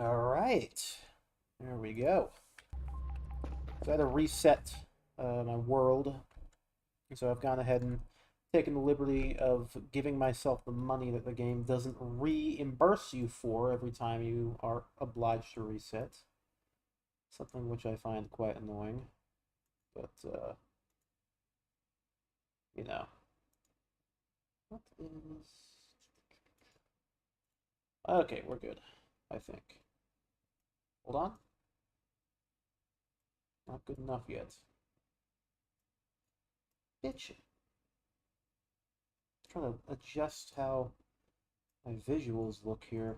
Alright. There we go. So I had to reset my world. So I've gone ahead and taken the liberty of giving myself the money that the game doesn't reimburse you for every time you are obliged to reset. Something which I find quite annoying. But, you know. What is... Okay, we're good, I think. Hold on. Not good enough yet. Bitch. Trying to adjust how my visuals look here.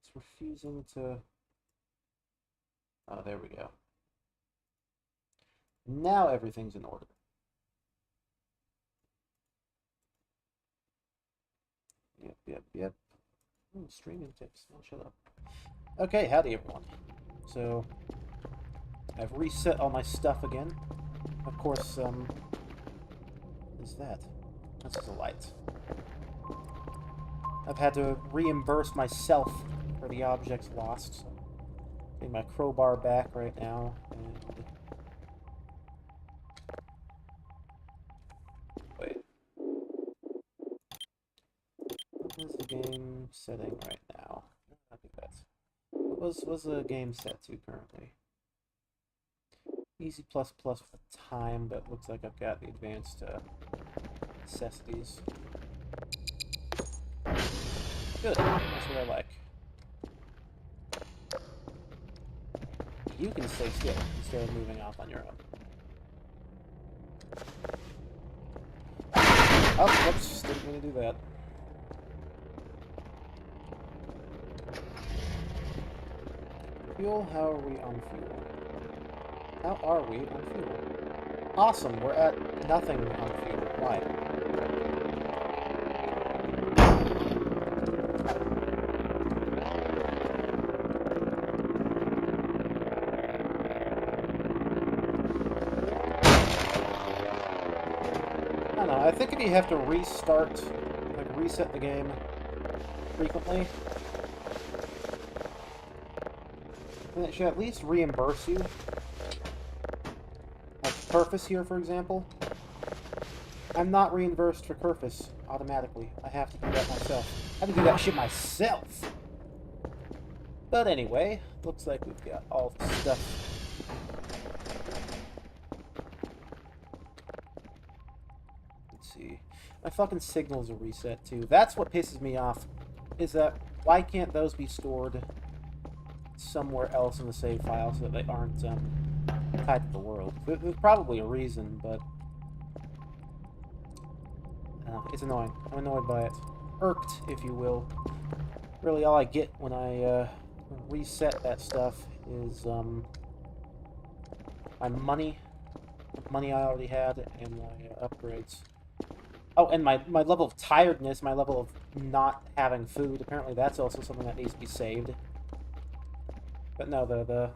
It's refusing to... Oh, there we go. Now everything's in order. Yep. Ooh, streaming tips. Oh, shut up. Okay, howdy everyone. So, I've reset all my stuff again. Of course, what is that? That's just a light. I've had to reimburse myself for the objects lost. So getting my crowbar back right now. And... Wait. What is the game setting right now? I think that's... What was the game set to currently? Easy plus plus for the time, but looks like I've got the advanced necessities. Good, that's what I like. You can stay still instead of moving off on your own. Oh, whoops, didn't mean to do that. Fuel, how are we on fuel? How are we on fuel? Awesome, we're at nothing on fuel. Why? I don't know, I think if you have to restart, like reset the game frequently, then it should at least reimburse you. Like Kerfus here, for example. I'm not reimbursed for Kerfus automatically. I have to do that myself. I have to do that shit myself! But anyway, looks like we've got all the stuff. Let's see. My fucking signals are reset too. That's what pisses me off. Is that, why can't those be stored somewhere else in the save file so that they aren't tied to the world? There's probably a reason, but it's annoying. I'm annoyed by it. Irked, if you will. Really, all I get when I reset that stuff is my money I already had, and my upgrades. Oh, and my level of tiredness, my level of not having food. Apparently that's also something that needs to be saved. But no, the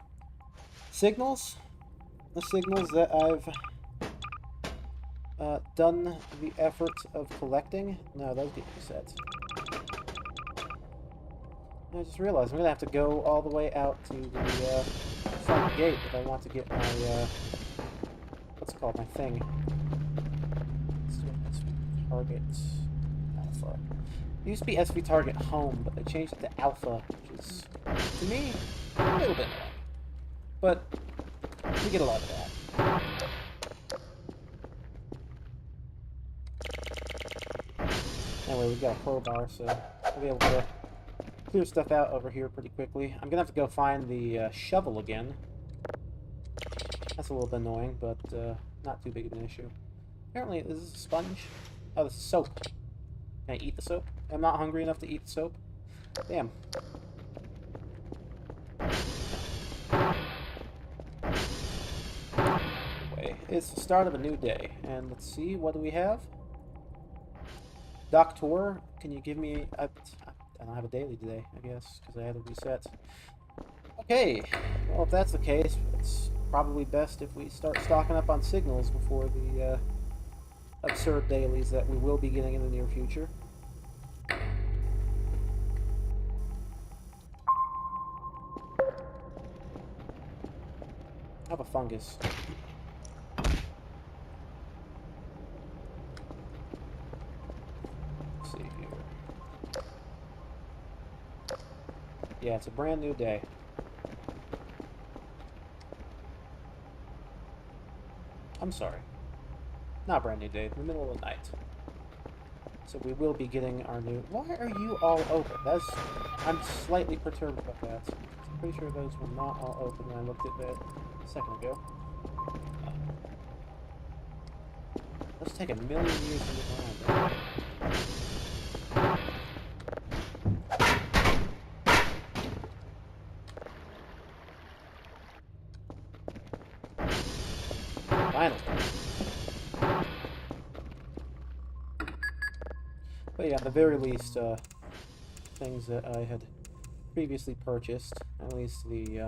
signals that I've done the effort of collecting, no, those get reset. I just realized I'm going to have to go all the way out to the front gate if I want to get my, what's it called, my thing. Let's do SV Target Alpha. It used to be SV Target Home, but they changed it to Alpha, which is, to me, a little bit annoying. But we get a lot of that. Anyway, we've got a crowbar, so we'll be able to clear stuff out over here pretty quickly. I'm gonna have to go find the shovel again. That's a little bit annoying, but not too big of an issue. Apparently, this is a sponge. Oh, this is soap. Can I eat the soap? I'm not hungry enough to eat the soap. Damn. Anyway, it's the start of a new day, and let's see, what do we have? Doctor, can you give me... I don't have a daily today, I guess, because I had to reset. Okay, well, if that's the case, it's probably best if we start stocking up on signals before the absurd dailies that we will be getting in the near future. have a fungus. Let's see here. Yeah, it's a brand new day. I'm sorry. Not brand new day, in the middle of the night. So we will be getting our new... Why are you all open? I'm slightly perturbed about that. I'm pretty sure those were not all open when I looked at that a second ago. Let's take a million years to get around. Finally. But yeah, at the very least, things that I had previously purchased, at least the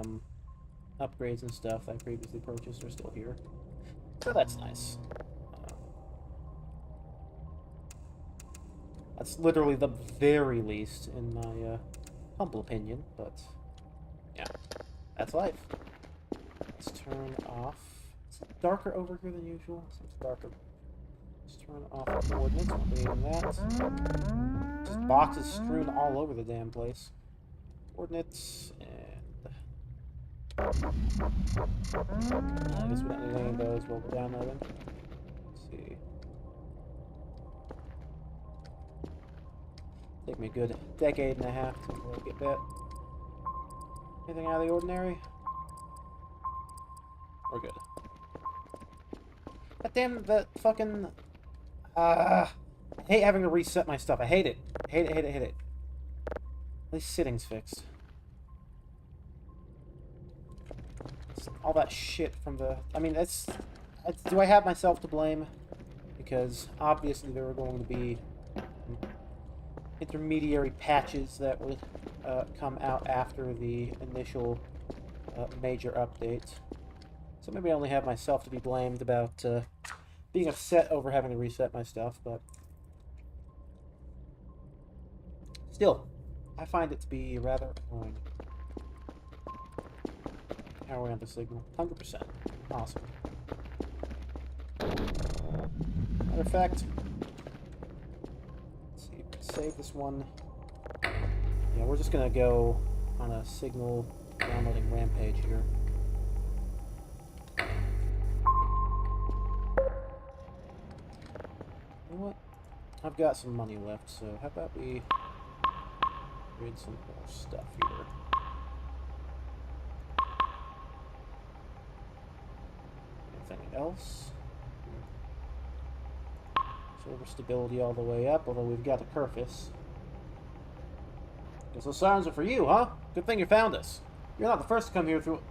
upgrades and stuff I previously purchased are still here. So that's nice. That's literally the very least in my humble opinion, but yeah, that's life. Let's turn off. It's darker over here than usual, so it's darker. Let's turn off coordinates, creating that. Just boxes strewn all over the damn place. Coordinates, and... I guess we don't need any of those while we're downloading. Let's see. Take me a good decade and a half to get that. Anything out of the ordinary? We're good. God damn, that fucking... I hate having to reset my stuff. I hate it. Hate it, hate it, hate it. At least sitting's fixed. It's all that shit from the... I mean, it's... Do I have myself to blame? Because obviously there were going to be intermediary patches that would come out after the initial major update. So maybe I only have myself to be blamed about being upset over having to reset my stuff, but still, I find it to be rather annoying. How are we on the signal? 100%. Awesome. Matter of fact, let's see, save this one. Yeah, we're just gonna go on a signal downloading rampage here. You know what? I've got some money left, so how about we read some more stuff here. Anything else? Server stability all the way up, although we've got the Kerfus. Guess those sirens are for you, huh? Good thing you found us. You're not the first to come here through...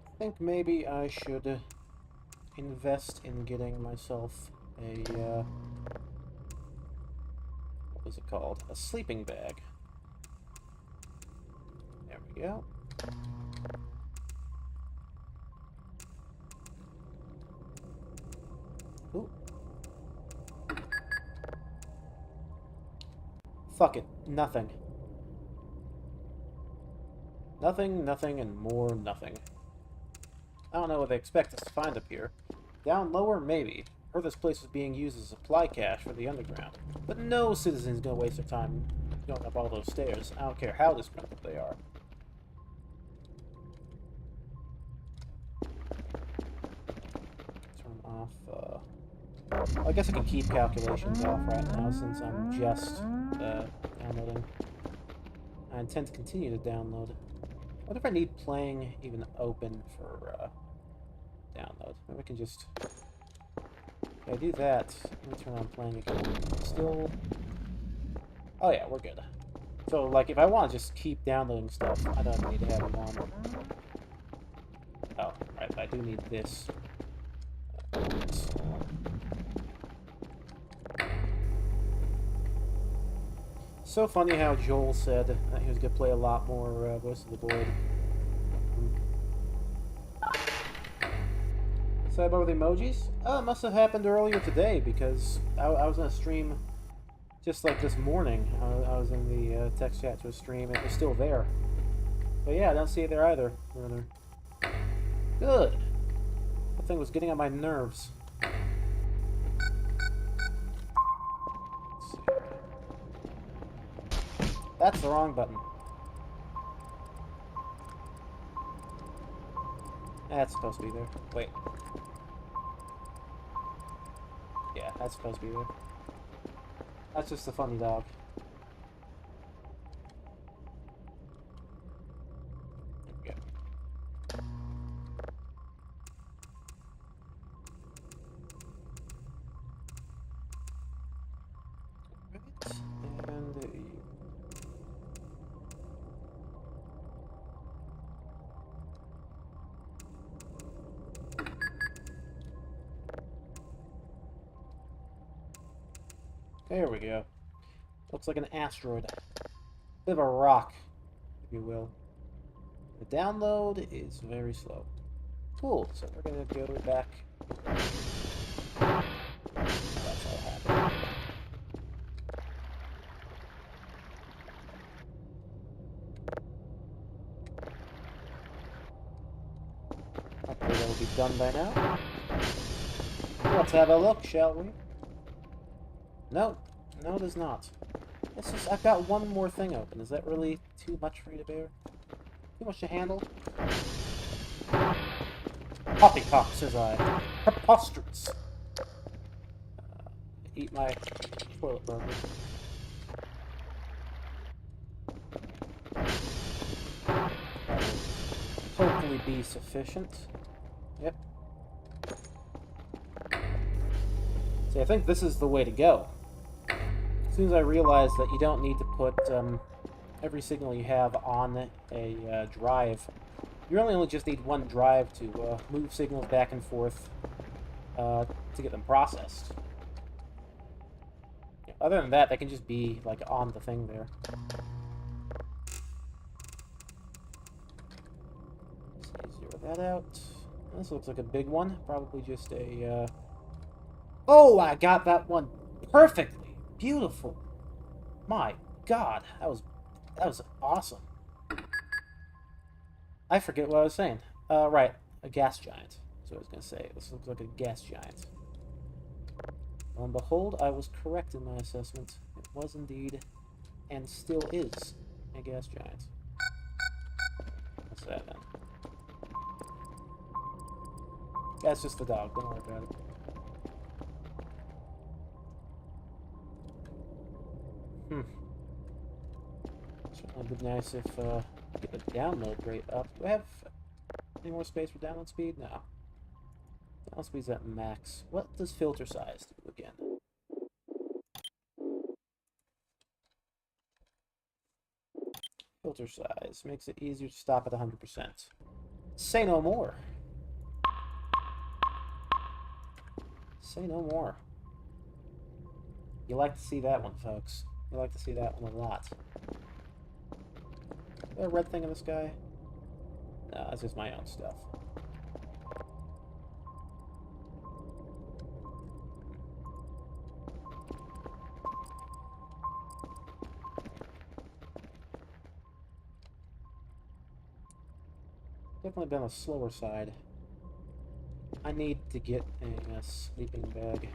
I think maybe I should invest in getting myself a, what is it called? A sleeping bag. There we go. Ooh. Fuck it. Nothing. Nothing, nothing, and more nothing. I don't know what they expect us to find up here. Down lower, maybe. Heard this place was being used as a supply cache for the underground. But no citizen's gonna waste their time going up all those stairs. I don't care how disgruntled they are. Turn off, I guess I can keep calculations off right now since I'm just downloading. I intend to continue to download. What if I need playing even open for download? Maybe I can just... If I do that, let me turn on playing again. Still... Oh yeah, we're good. So, like, if I want to just keep downloading stuff, I don't need to have it on. Oh, right, I do need this. So funny how Joel said that he was going to play a lot more Voice of the Void. Sad about the emojis? Oh, it must have happened earlier today because I was on a stream Just like this morning, I was in the text chat to a stream, and it was still there. But yeah, I don't see it there either. Rather. Good. That thing was getting on my nerves. Let's see. That's the wrong button. That's supposed to be there. Wait. Yeah, that's supposed to be there. That's just a funny dog. There we go. Right. And there we go. Looks like an asteroid. Bit of a rock, if you will. The download is very slow. Cool, so we're gonna go back. That's all happened. Hopefully that'll be done by now. Let's have a look, shall we? No, no it is not. It's just, I've got one more thing open. Is that really too much for you to bear? Too much to handle? Poppycock, says I. Preposterous. Eat my toilet burger. That'll hopefully be sufficient. Yep. See, I think this is the way to go. As soon as I realized that you don't need to put every signal you have on a drive. You really only just need one drive to move signals back and forth to get them processed. Other than that, they can just be like on the thing there. Let's zero that out. This looks like a big one. Probably just a... Oh, I got that one perfectly. Beautiful. My God, that was awesome. I forget what I was saying. Right, a gas giant. That's what I was gonna say. This looks like a gas giant. Lo and behold, I was correct in my assessment. It was indeed, and still is, a gas giant. What's that then? That's just the dog. Don't worry about it. Certainly would be nice if get the download rate up. Do I have any more space for download speed? No. Download speed's at max. What does filter size do again? Filter size makes it easier to stop at 100%. Say no more. Say no more. You like to see that one, folks. You like to see that one a lot. Is there a red thing in the sky? No, that's just my own stuff. Definitely been on the slower side. I need to get a sleeping bag.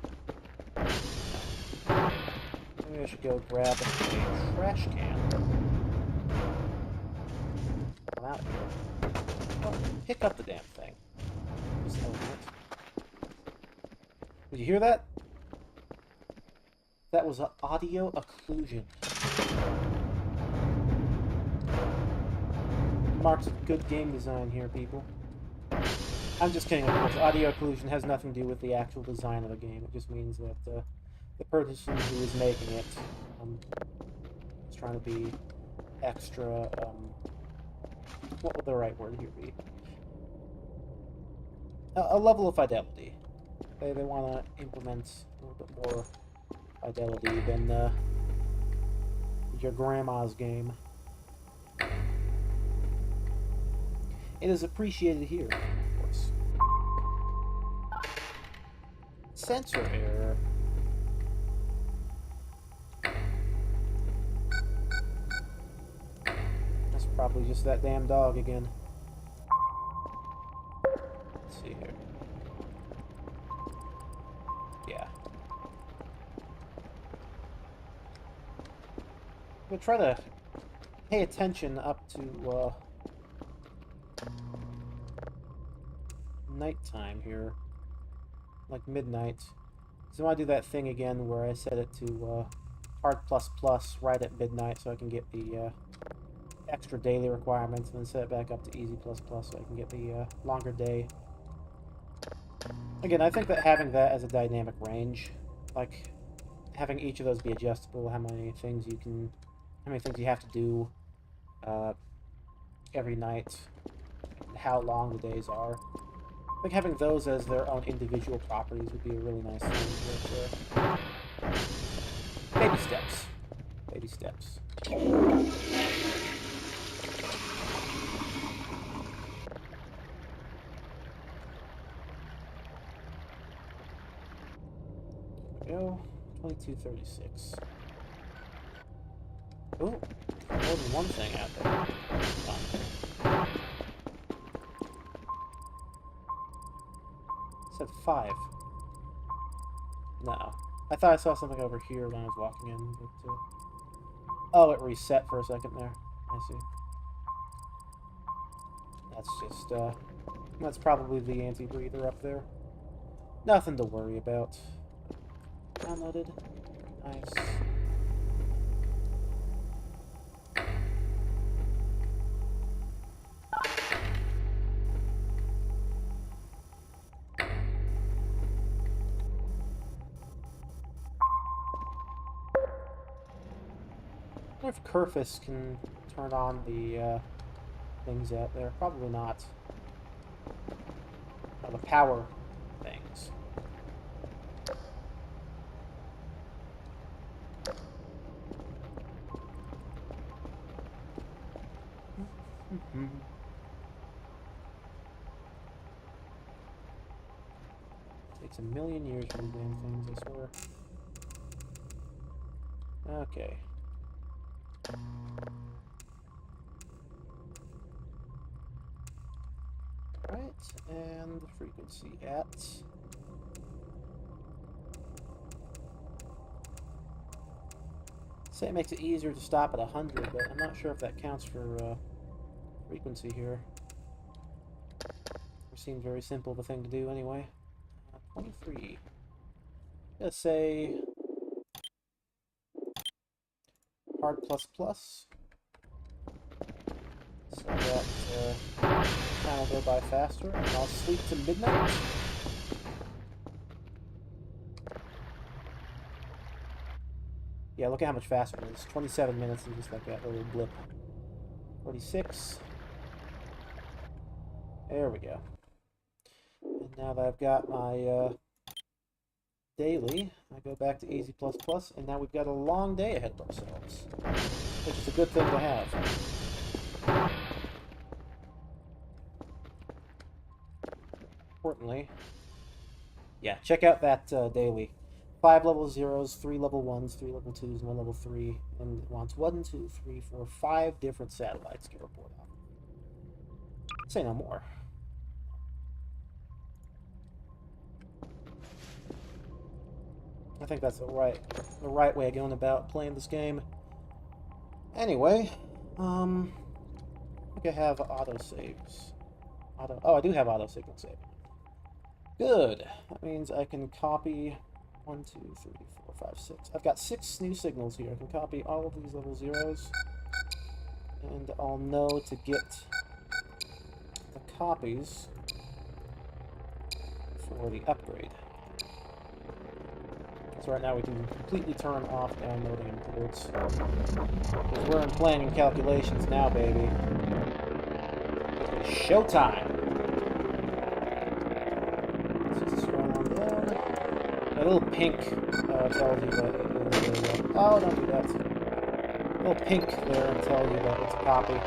Maybe I should go grab a trash can. Come out here. Oh, pick up the damn thing. Just open it. Did you hear that? That was an audio occlusion. Marks of good game design here, people. I'm just kidding, of course. Audio occlusion has nothing to do with the actual design of the game. It just means that the person who is making it is trying to be extra, what would the right word here be? A level of fidelity. They want to implement a little bit more fidelity than your grandma's game. It is appreciated here, of course. Sensor error. probably just that damn dog again. Let's see here. Yeah. We'll try to pay attention up to nighttime here, like midnight. So I want to do that thing again where I set it to hard ++ right at midnight, so I can get the extra daily requirements, and then set it back up to easy ++ so I can get the longer day. Again, I think that having that as a dynamic range, like having each of those be adjustable, how many things you have to do every night, and how long the days are. I think having those as their own individual properties would be a really nice thing. But, baby steps. Baby steps. There we go. 2236. Oh, more than one thing out there. Said 5. No. I thought I saw something over here when I was walking in, but oh, it reset for a second there. I see. That's just that's probably the anti-breather up there. Nothing to worry about. Downloaded. Nice. I wonder if Kerfus can turn on the things out there. Probably not. The power things. Takes a million years for these damn things, I swear. Okay. Right, and the frequency at... Say it makes it easier to stop at 100, but I'm not sure if that counts for frequency here. It seems very simple of a thing to do anyway. 23. Let's say hard ++. So that time will go by faster, and I'll sleep to midnight. Yeah, look at how much faster it is. 27 minutes and just like that little blip. 46. There we go. And now that I've got my daily, I go back to easy ++, and now we've got a long day ahead of ourselves, which is a good thing to have. Importantly, yeah, check out that daily. 5 level 0s, 3 level 1s, 3 level 2s, and 1 level 3, and it wants 1, 2, 3, 4, 5 different satellites to report on. Say no more. I think that's the right way of going about playing this game. Anyway, I think I have autosaves. Oh, I do have auto signal saving. Good. That means I can copy 1, 2, 3, 4, 5, 6. I've got 6 new signals here. I can copy all of these level 0s, and I'll know to get the copies for the upgrade. So right now we can completely turn off downloading imports. Because we're in planning calculations now, baby. It's showtime! Let's just scroll on down. A little pink tells you that it is a... Oh, don't do that. A little pink there tells you that it's a copy.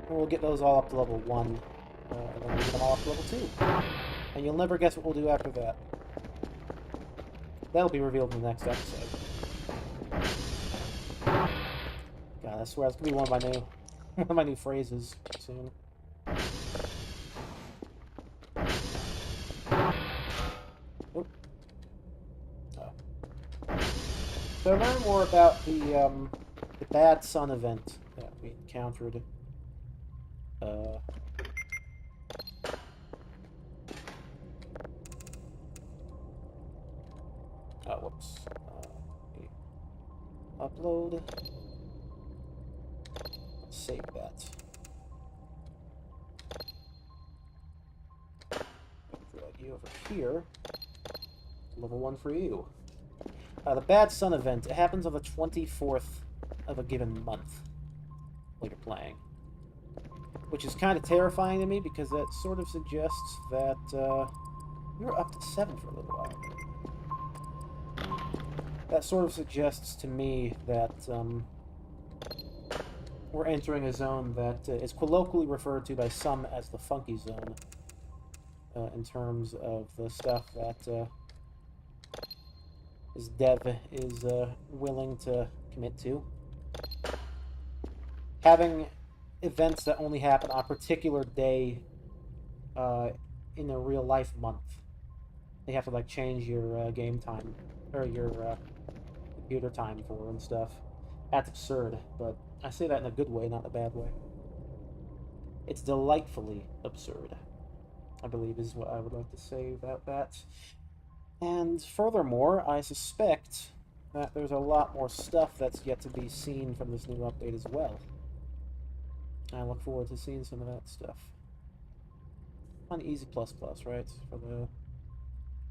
We'll get those all up to level 1, and then we'll get them all up to level 2. And you'll never guess what we'll do after that. That'll be revealed in the next episode. God, I swear it's gonna be one of my new one of my new phrases soon. Oop. Oh. So learn more about the Bad Sun event that we encountered. Oh, whoops. Upload. Let's save that. Drag you over here. Level 1 for you. The Bad Sun event. It happens on the 24th of a given month while you're playing. Which is kind of terrifying to me because that sort of suggests that we were up to 7 for a little while. That sort of suggests to me that we're entering a zone that is colloquially referred to by some as the Funky Zone, in terms of the stuff that this dev is willing to commit to. Having events that only happen on a particular day in a real-life month. They have to, like, change your game time, or your computer time for and stuff. That's absurd, but I say that in a good way, not in a bad way. It's delightfully absurd, I believe is what I would like to say about that. And furthermore, I suspect that there's a lot more stuff that's yet to be seen from this new update as well. I look forward to seeing some of that stuff. On Easy++, right? For the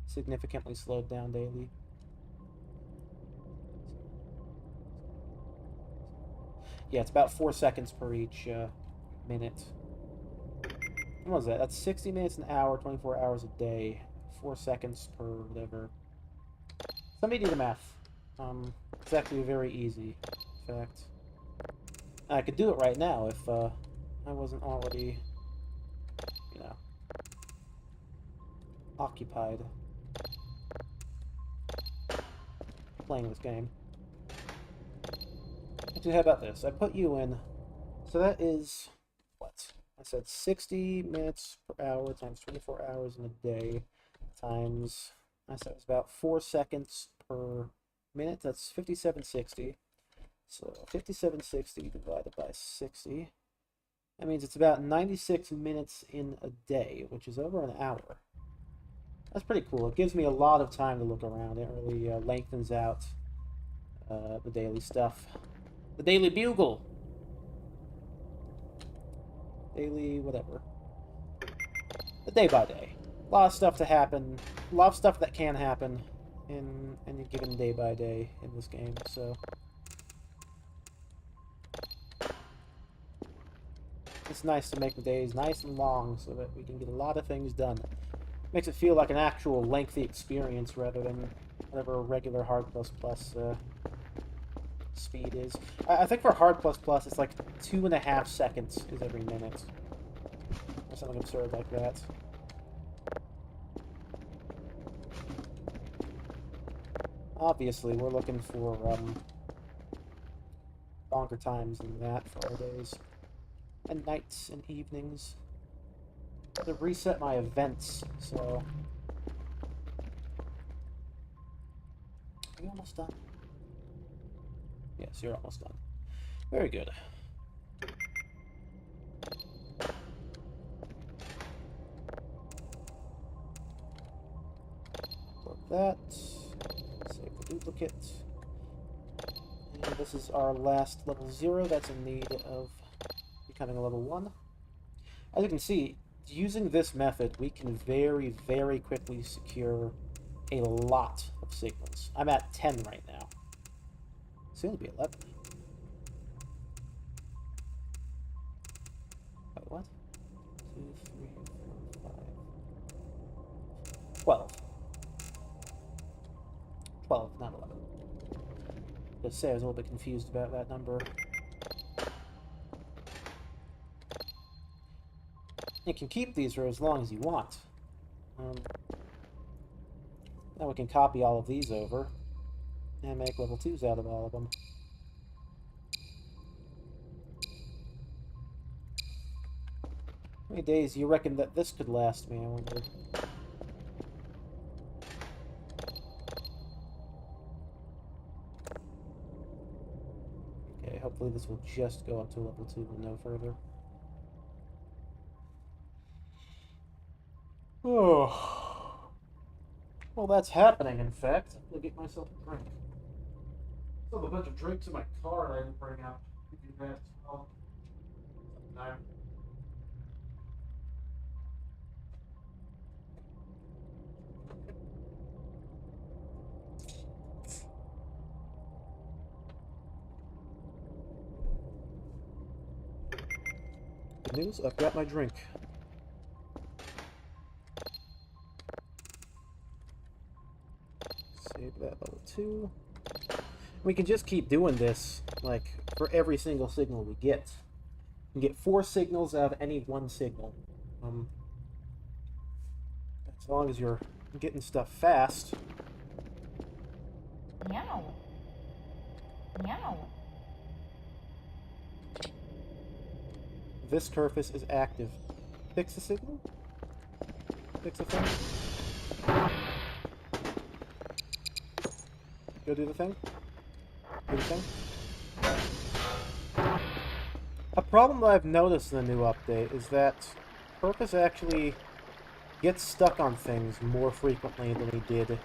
significantly slowed down daily. Yeah, it's about 4 seconds per each minute. What was that? That's 60 minutes an hour, 24 hours a day. 4 seconds per whatever. Somebody do the math. It's actually very easy, in fact. I could do it right now if I wasn't already, you know, occupied playing this game. Actually, how about this? I put you in, so that is, what? I said 60 minutes per hour times 24 hours in a day times, I said it was about 4 seconds per minute. That's 5760. So 5760 divided by 60. That means it's about 96 minutes in a day, which is over an hour. That's pretty cool. It gives me a lot of time to look around. It really lengthens out the daily stuff. The Daily Bugle! Daily whatever. The day by day. A lot of stuff to happen. A lot of stuff that can happen in any given day by day in this game, so... It's nice to make the days nice and long so that we can get a lot of things done. Makes it feel like an actual lengthy experience rather than whatever regular Hard++ speed is. I think for Hard++, it's like 2.5 seconds is every minute. Or something absurd like that. Obviously, we're looking for longer times than that for our days. And nights and evenings. To reset my events, so... Are you almost done? Yes, you're almost done. Very good. Upload that. Save the duplicate. And this is our last level 0 that's in need of becoming a level 1. As you can see, using this method, we can very, very quickly secure a lot of signals. I'm at 10 right now. Soon to be 11. Wait, what? 2, 3, 4, 5... 12. 12, not 11. Just say I was a little bit confused about that number. You can keep these for as long as you want. Now we can copy all of these over and make level 2s out of all of them. How many days do you reckon that this could last me, I wonder? Okay, hopefully this will just go up to level 2 and no further. Oh. Well, that's happening, in fact. I'm gonna get myself a drink. I still have a bunch of drinks in my car that I didn't bring out. You can do that as well. No. Good news, I've got my drink. Save that level 2. We can just keep doing this, like, for every single signal we get. We can get 4 signals out of any one signal. As long as you're getting stuff fast. Meow. Meow. This Kerfus is active. Fix the signal? Fix the thing? Go do the thing? Do the thing? A problem that I've noticed in the new update is that Kerfus actually gets stuck on things more frequently than he did in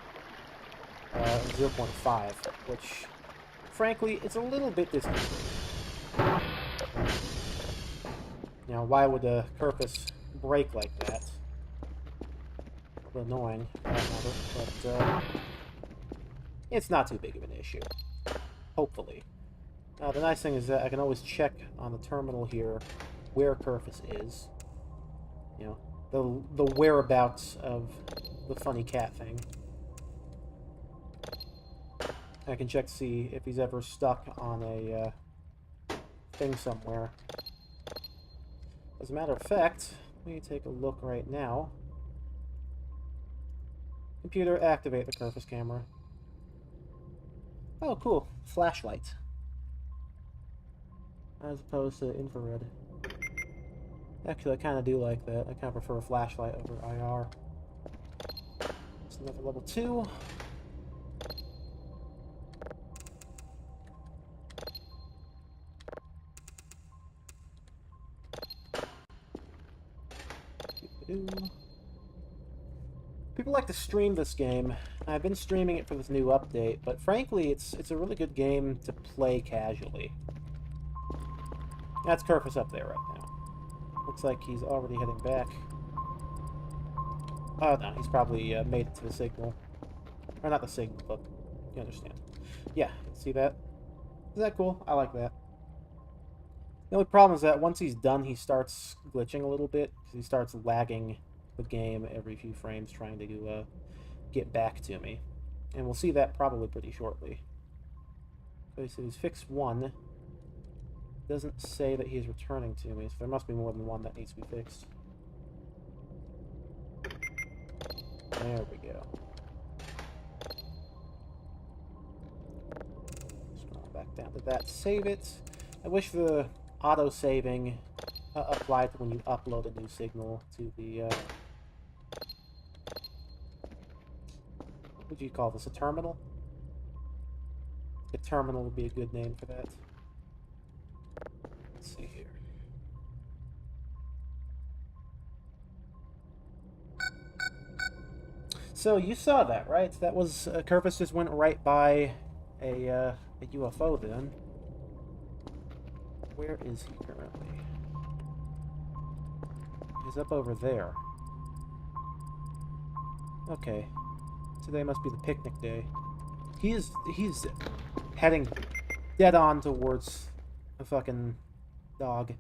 0.5, which, frankly, is a little bit disconcerting. You know, why would a Kerfus break like that? A little annoying, for that matter, but it's not too big of an issue. Hopefully. The nice thing is that I can always check on the terminal here where Kerfus is. You know, the whereabouts of the funny cat thing. I can check to see if he's ever stuck on a thing somewhere. As a matter of fact, let me take a look right now. Computer, activate the Kerfus camera. Oh, cool. Flashlight. As opposed to infrared. Actually, I kind of do like that. I kind of prefer a flashlight over IR. It's another level 2. People like to stream this game. I've been streaming it for this new update, but frankly, it's a really good game to play casually. That's Kerfus up there right now. Looks like he's already heading back. Oh, no, he's probably made it to the signal. Or not the signal, but you understand. Yeah, see that? Is that cool? I like that. The only problem is that once he's done, he starts glitching a little bit, because he starts lagging the game every few frames trying to get back to me. And we'll see that probably pretty shortly. Okay, so he's fixed 1. Doesn't say that he's returning to me, so there must be more than 1 that needs to be fixed. There we go. Scroll back down to that. Save it. I wish the auto-saving applied to when you upload a new signal to the, what would you call this, a terminal? A terminal would be a good name for that. Let's see here. So you saw that, right? That was Kerfus just went right by a UFO then. Where is he currently? He's up over there. Okay. Today must be the picnic day. He's heading dead on towards a fucking dog.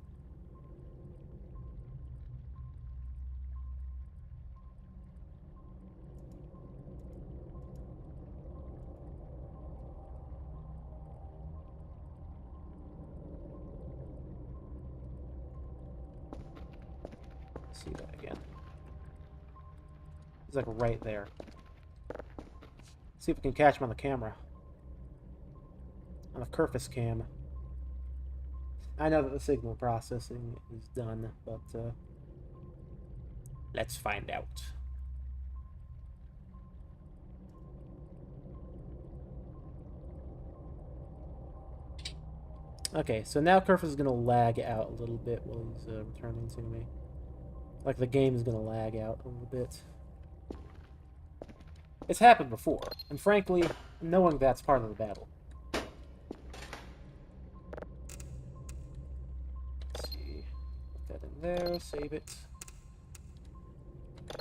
See that again. He's like right there. See if we can catch him on the camera. On the Kerfus cam. I know that the signal processing is done, but let's find out. Okay, so now Kerfus is going to lag out a little bit while he's returning to me. Like, the game is going to lag out a little bit. It's happened before, and frankly, knowing that's part of the battle. Let's see. Put that in there, save it.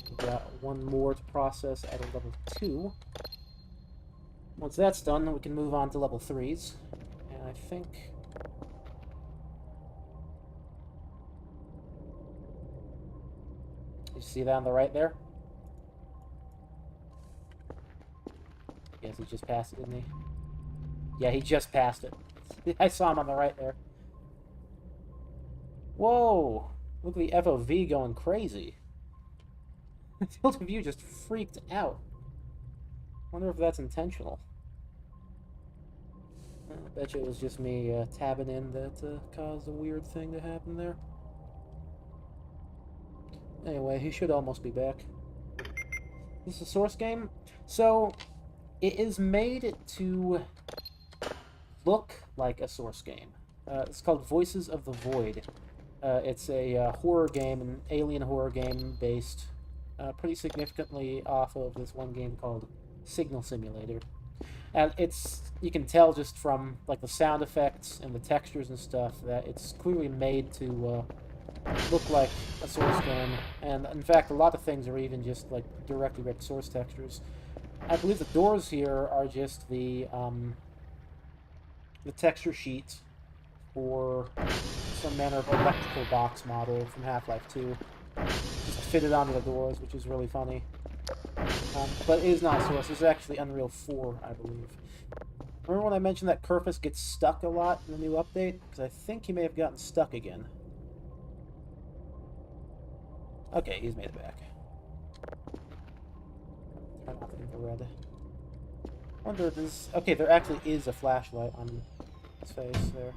We've got one more to process at a level 2. Once that's done, we can move on to level 3s. And I think... You see that on the right there? Yes, he just passed it, didn't he? Yeah, he just passed it. I saw him on the right there. Whoa! Look at the FOV going crazy. The field of view just freaked out. Wonder if that's intentional. I bet you it was just me tabbing in that caused a weird thing to happen there. Anyway, he should almost be back. This is a Source game. So, it is made to look like a Source game. It's called Voices of the Void. It's a horror game, an alien horror game based pretty significantly off of this one game called Signal Simulator. And you can tell just from like the sound effects and the textures and stuff that it's clearly made to look like a Source game. And in fact, a lot of things are even just like directly ripped Source textures. I believe the doors here are just the texture sheet for some manner of electrical box model from Half-Life 2. Just fitted onto the doors, which is really funny. But it is not Source. It's actually Unreal 4, I believe. Remember when I mentioned that Kerfus gets stuck a lot in the new update? Because I think he may have gotten stuck again. Okay, he's made it back. Turn off the infrared. Wonder if this... Okay, there actually is a flashlight on his face there.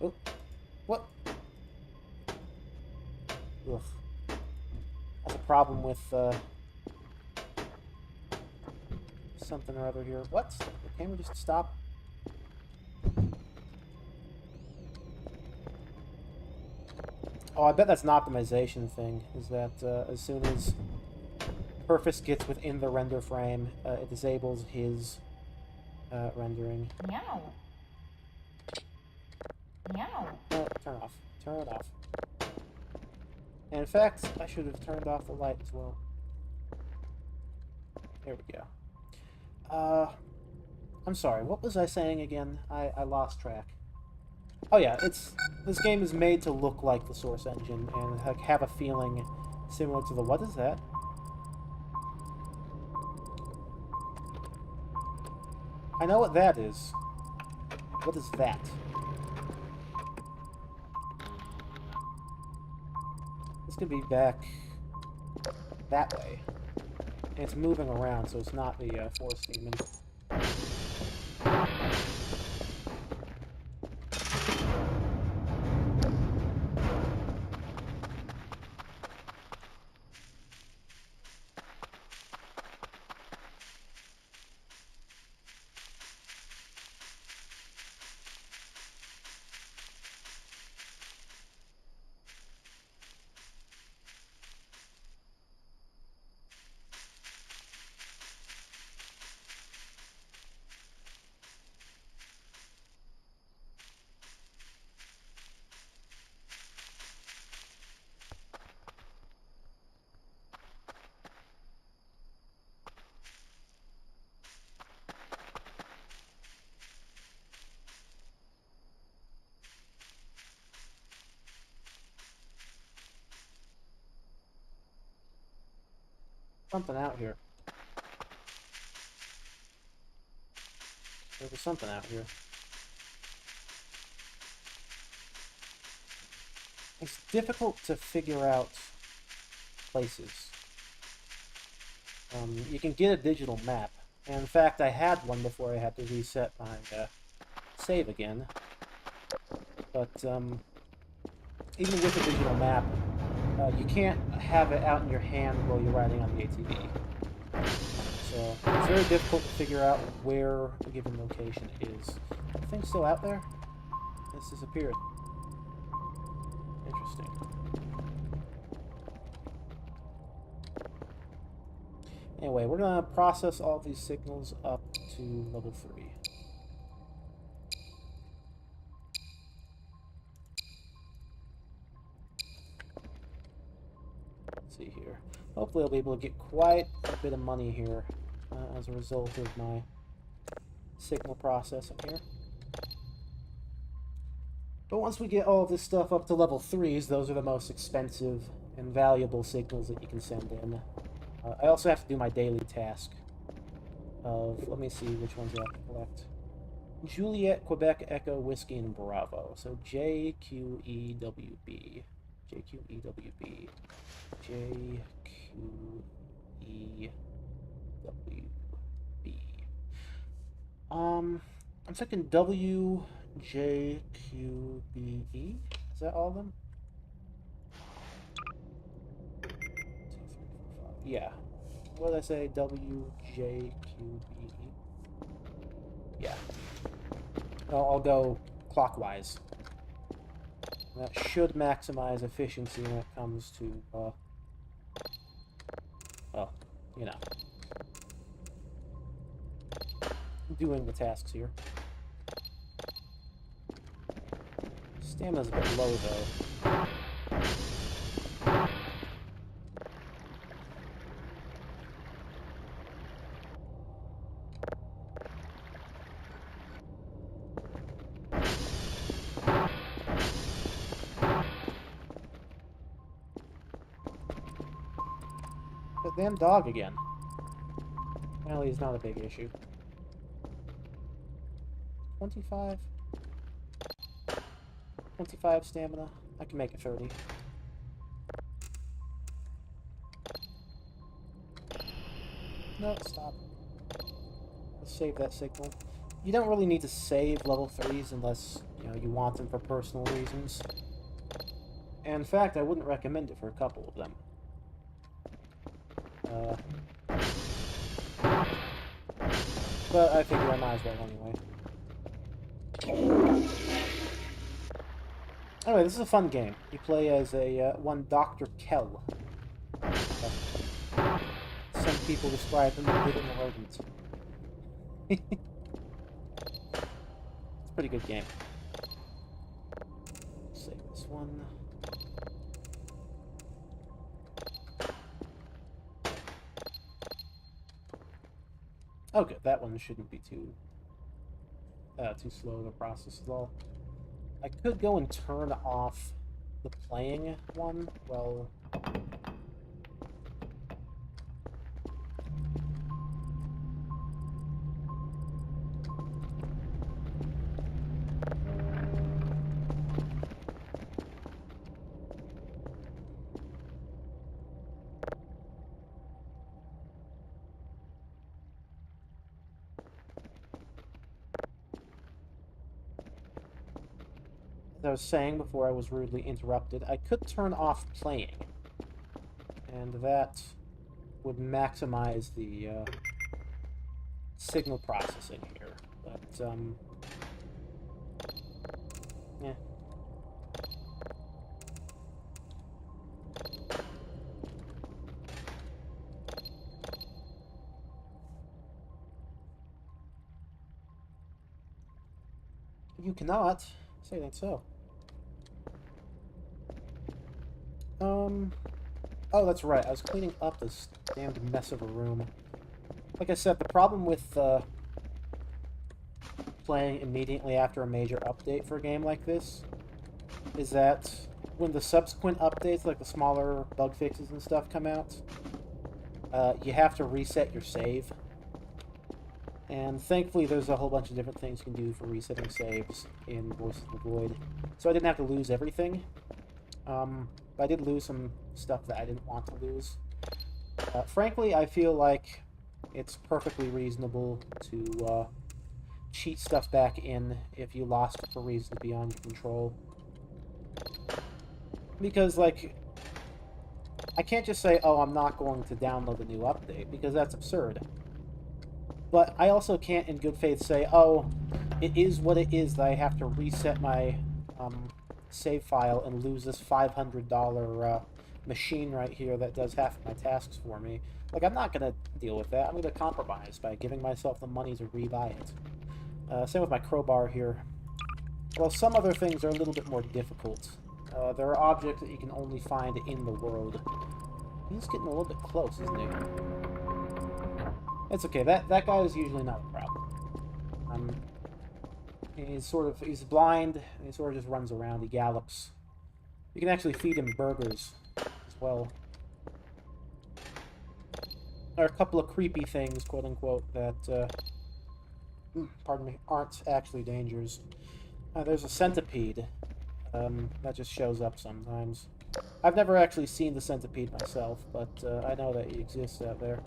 Oh. What? Ugh. That's a problem with, something or other here. What? The camera just stop? Oh, I bet that's an optimization thing, is that, as soon as Kerfus gets within the render frame, it disables his, rendering. Meow. Meow. Turn off. Turn it off. And in fact, I should have turned off the light as well. There we go. I'm sorry, what was I saying again? I lost track. Oh yeah, this game is made to look like the Source engine and have a feeling similar to the... What is that? I know what that is. What is that? This could be back that way. And it's moving around, so it's not the Force Demon. Something out here. There was something out here. It's difficult to figure out places. you can get a digital map. And in fact, I had one before I had to reset my save again. But even with a digital map, you can't have it out in your hand while you're riding on the ATV. So it's very difficult to figure out where a given location is. The thing's still out there? It's disappeared. Interesting. Anyway, we're gonna process all these signals up to level 3. Let's see here. Hopefully I'll be able to get quite a bit of money here as a result of my signal processing here. But once we get all of this stuff up to level 3s, those are the most expensive and valuable signals that you can send in. I also have to do my daily task of, let me see which ones I have to collect. Juliet, Quebec, Echo, Whiskey, and Bravo. So JQEWB. JQEWB. JQEWB. I'm thinking WJQBE. Is that all of them? 2, 3, 4, 5. Yeah. What did I say? WJQBE. Yeah. I'll go clockwise. That should maximize efficiency when it comes to, well, you know, doing the tasks here. Stamina's a bit low, though. That damn dog again. Well, he's not a big issue. 25? 25 stamina. I can make it 30. No, stop. Let's save that signal. You don't really need to save level 3s unless, you know, you want them for personal reasons. And in fact, I wouldn't recommend it for a couple of them. But I figure I might as well anyway. Anyway, this is a fun game. You play as a one Dr. Kell. Some people describe him as living a rodent. It's a pretty good game. Save this one. Oh, good. That one shouldn't be too slow to process at all. I could go and turn off the playing one. Well, as I was saying before I was rudely interrupted, I could turn off playing, and that would maximize the signal processing here, but yeah. You cannot say that so. Oh, that's right. I was cleaning up this damned mess of a room. Like I said, the problem with playing immediately after a major update for a game like this is that when the subsequent updates, like the smaller bug fixes and stuff, come out, you have to reset your save. And thankfully, there's a whole bunch of different things you can do for resetting saves in Voices of the Void. So I didn't have to lose everything. But I did lose some stuff that I didn't want to lose. Frankly, I feel like it's perfectly reasonable to cheat stuff back in if you lost it for reasons beyond your control. Because, like, I can't just say, oh, I'm not going to download the new update, because that's absurd. But I also can't in good faith say, oh, it is what it is that I have to reset my save file and lose this $500 machine right here that does half of my tasks for me. Like, I'm not going to deal with that. I'm going to compromise by giving myself the money to rebuy it. Same with my crowbar here. Well, some other things are a little bit more difficult. There are objects that you can only find in the world. He's getting a little bit close, isn't he? It's okay. That guy is usually not a problem. He's blind, and he sort of just runs around. He gallops. You can actually feed him burgers as well. There are a couple of creepy things, quote unquote, that pardon me, aren't actually dangers. There's a centipede that just shows up sometimes. I've never actually seen the centipede myself, but I know that he exists out there.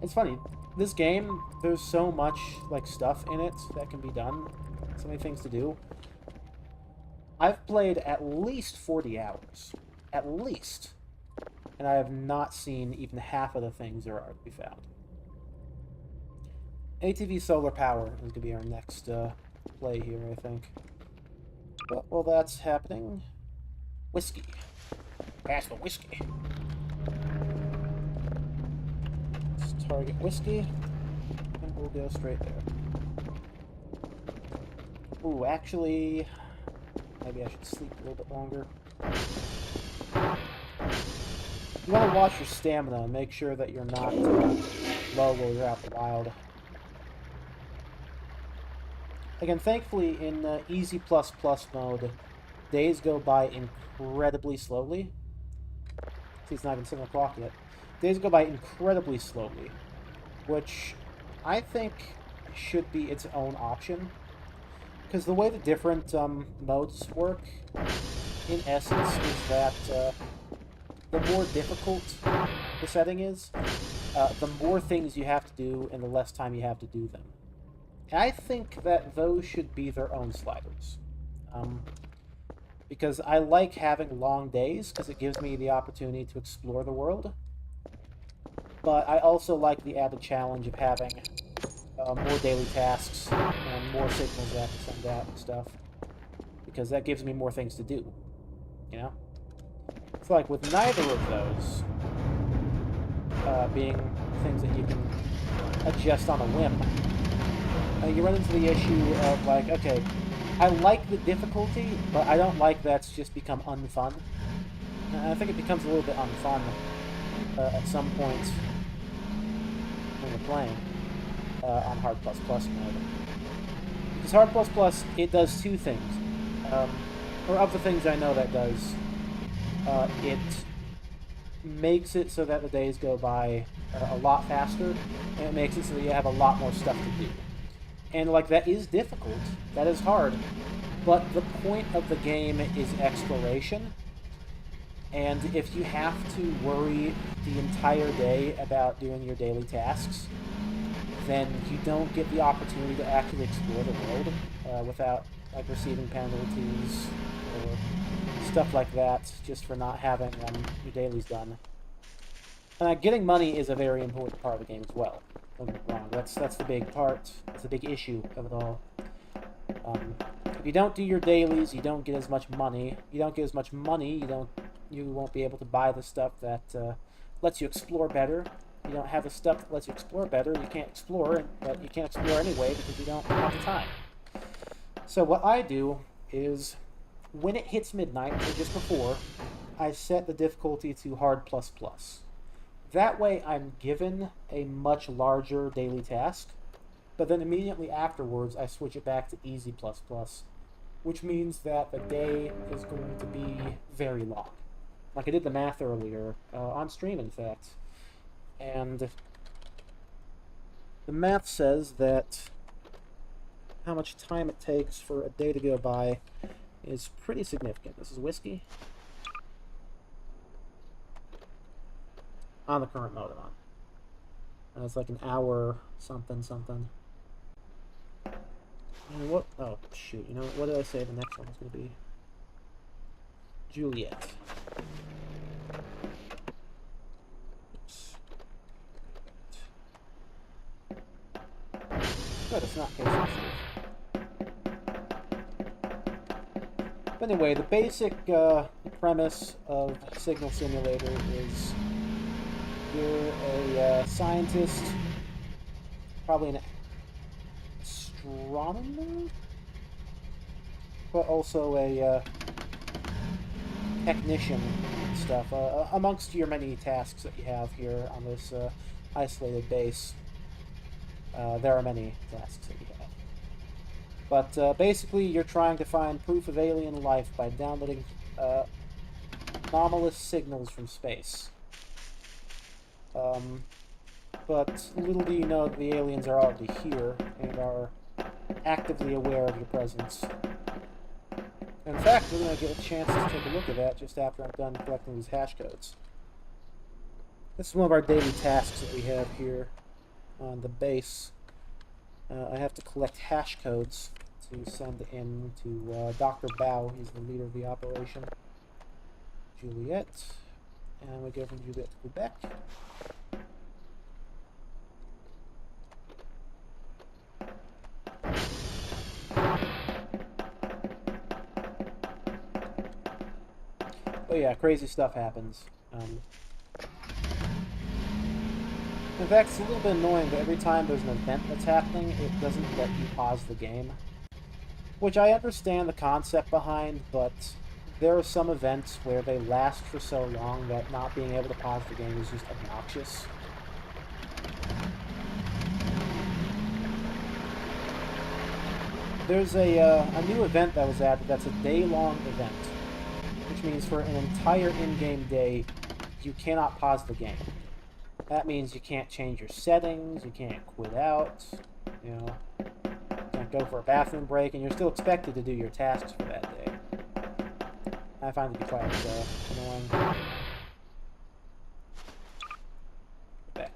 It's funny, this game, there's so much, like, stuff in it that can be done. So many things to do. I've played at least 40 hours. At least. And I have not seen even half of the things there are to be found. ATV Solar Power is going to be our next play here, I think. But while that's happening, whiskey. Pass the whiskey. Let's target whiskey, and we'll go straight there. Ooh, actually, maybe I should sleep a little bit longer. You want to watch your stamina and make sure that you're not low while you're out in the wild. Again, thankfully, in Easy++ mode, days go by incredibly slowly. See, it's not even 7 o'clock yet. Days go by incredibly slowly, which I think should be its own option. Because the way the different modes work, in essence, is that the more difficult the setting is, the more things you have to do and the less time you have to do them. And I think that those should be their own sliders. Because I like having long days, because it gives me the opportunity to explore the world. But I also like the added challenge of having more daily tasks and more signals that I have to send out and stuff. Because that gives me more things to do. You know? It's like with neither of those being things that you can adjust on a whim, you run into the issue of, like, okay, I like the difficulty, but I don't like that's just become unfun. And I think it becomes a little bit unfun at some point when you're playing on Hard++ mode. Because Hard++, it does two things. Or of the things I know that does, it makes it so that the days go by a lot faster, and it makes it so that you have a lot more stuff to do. And, like, that is difficult, that is hard, but the point of the game is exploration, and if you have to worry the entire day about doing your daily tasks, then you don't get the opportunity to actually explore the world without, like, receiving penalties or stuff like that just for not having your dailies done. Getting money is a very important part of the game as well. Don't get me wrong. That's the big part. It's a big issue of it all. If you don't do your dailies, you don't get as much money. You don't get as much money. You won't be able to buy the stuff that lets you explore better. You don't have the stuff that lets you explore better. You can't explore, but you can't explore anyway because you don't have the time. So what I do is, when it hits midnight, or just before, I set the difficulty to Hard++. That way I'm given a much larger daily task, but then immediately afterwards I switch it back to Easy++, which means that the day is going to be very long. Like I did the math earlier, on stream in fact, and the math says that how much time it takes for a day to go by is pretty significant. This is whiskey. on the current mode I'm on. It's like an hour something something. And what? Oh shoot! You know what did I say? The next one was gonna be Juliet. Oops. Good, it's not case sensitive. But anyway, the basic premise of Signal Simulator is you're a scientist, probably an astronomer, but also a technician and stuff. Amongst your many tasks that you have here on this isolated base, there are many tasks that you have. But basically, you're trying to find proof of alien life by downloading anomalous signals from space. But little do you know that the aliens are already here and are actively aware of your presence. In fact, we're going to get a chance to take a look at that just after I'm done collecting these hash codes. This is one of our daily tasks that we have here on the base. I have to collect hash codes to send in to Dr. Bao. He's the leader of the operation. Juliet. And we go from Juliet to Quebec. Oh yeah, crazy stuff happens. In fact, it's a little bit annoying, but every time there's an event that's happening, it doesn't let you pause the game. Which I understand the concept behind, but there are some events where they last for so long that not being able to pause the game is just obnoxious. There's a new event that was added that's a day-long event, which means for an entire in-game day, you cannot pause the game. That means you can't change your settings, you can't quit out, you know, you can't go for a bathroom break, and you're still expected to do your tasks for that day. I find it to be quite annoying. Back.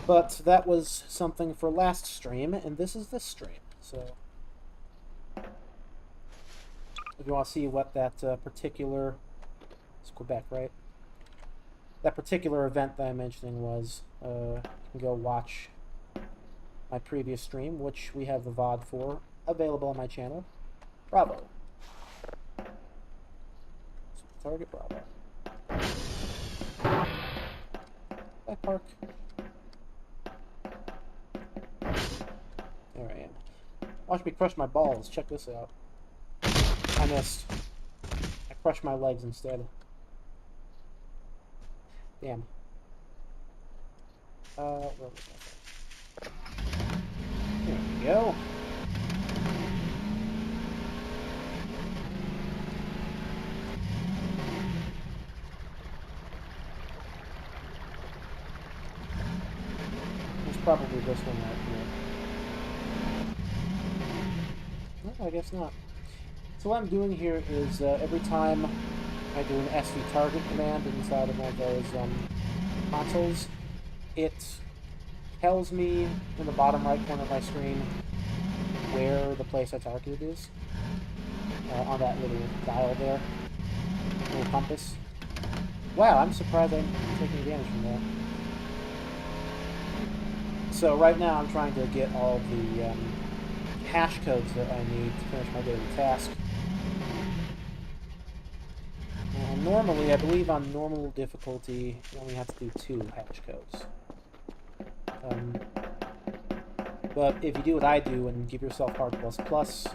But that was something for last stream, and this is this stream, so if you want to see what that particular... It's Quebec, right? That particular event that I'm mentioning was, you can go watch my previous stream, which we have the VOD for, available on my channel. Bravo. Target Bravo. Bye, Park. There I am. Watch me crush my balls. Check this out. I missed. I crushed my legs instead. Damn. Where was that? There we go. There's probably this one right here. No, I guess not. So what I'm doing here is every time I do an SV target command inside of one of those consoles, it tells me in the bottom right corner of my screen where the place I targeted is. On that little dial there. Little compass. Wow, I'm surprised I'm taking advantage from that. So right now I'm trying to get all the hash codes that I need to finish my daily task. Normally, I believe on normal difficulty, you only have to do 2 hash codes. But if you do what I do and give yourself hard plus plus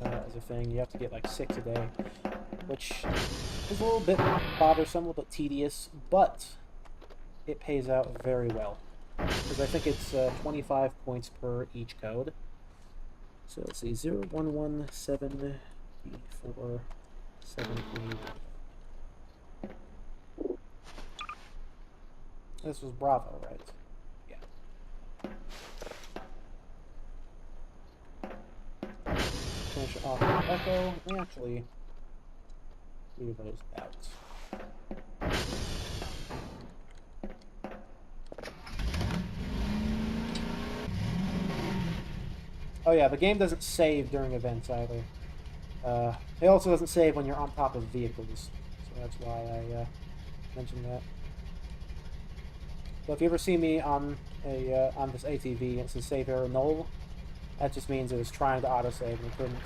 as a thing, you have to get like 6 a day, which is a little bit bothersome, a little bit tedious, but it pays out very well. Because I think it's 25 points per each code. So let's see, 0117 B4 7 This was Bravo, right? Yeah. Finish off with Echo. Actually, leave those out. Oh yeah, the game doesn't save during events either. It also doesn't save when you're on top of vehicles, so that's why I mentioned that. But if you ever see me on on this ATV and it says save error null, that just means it was trying to autosave and it couldn't.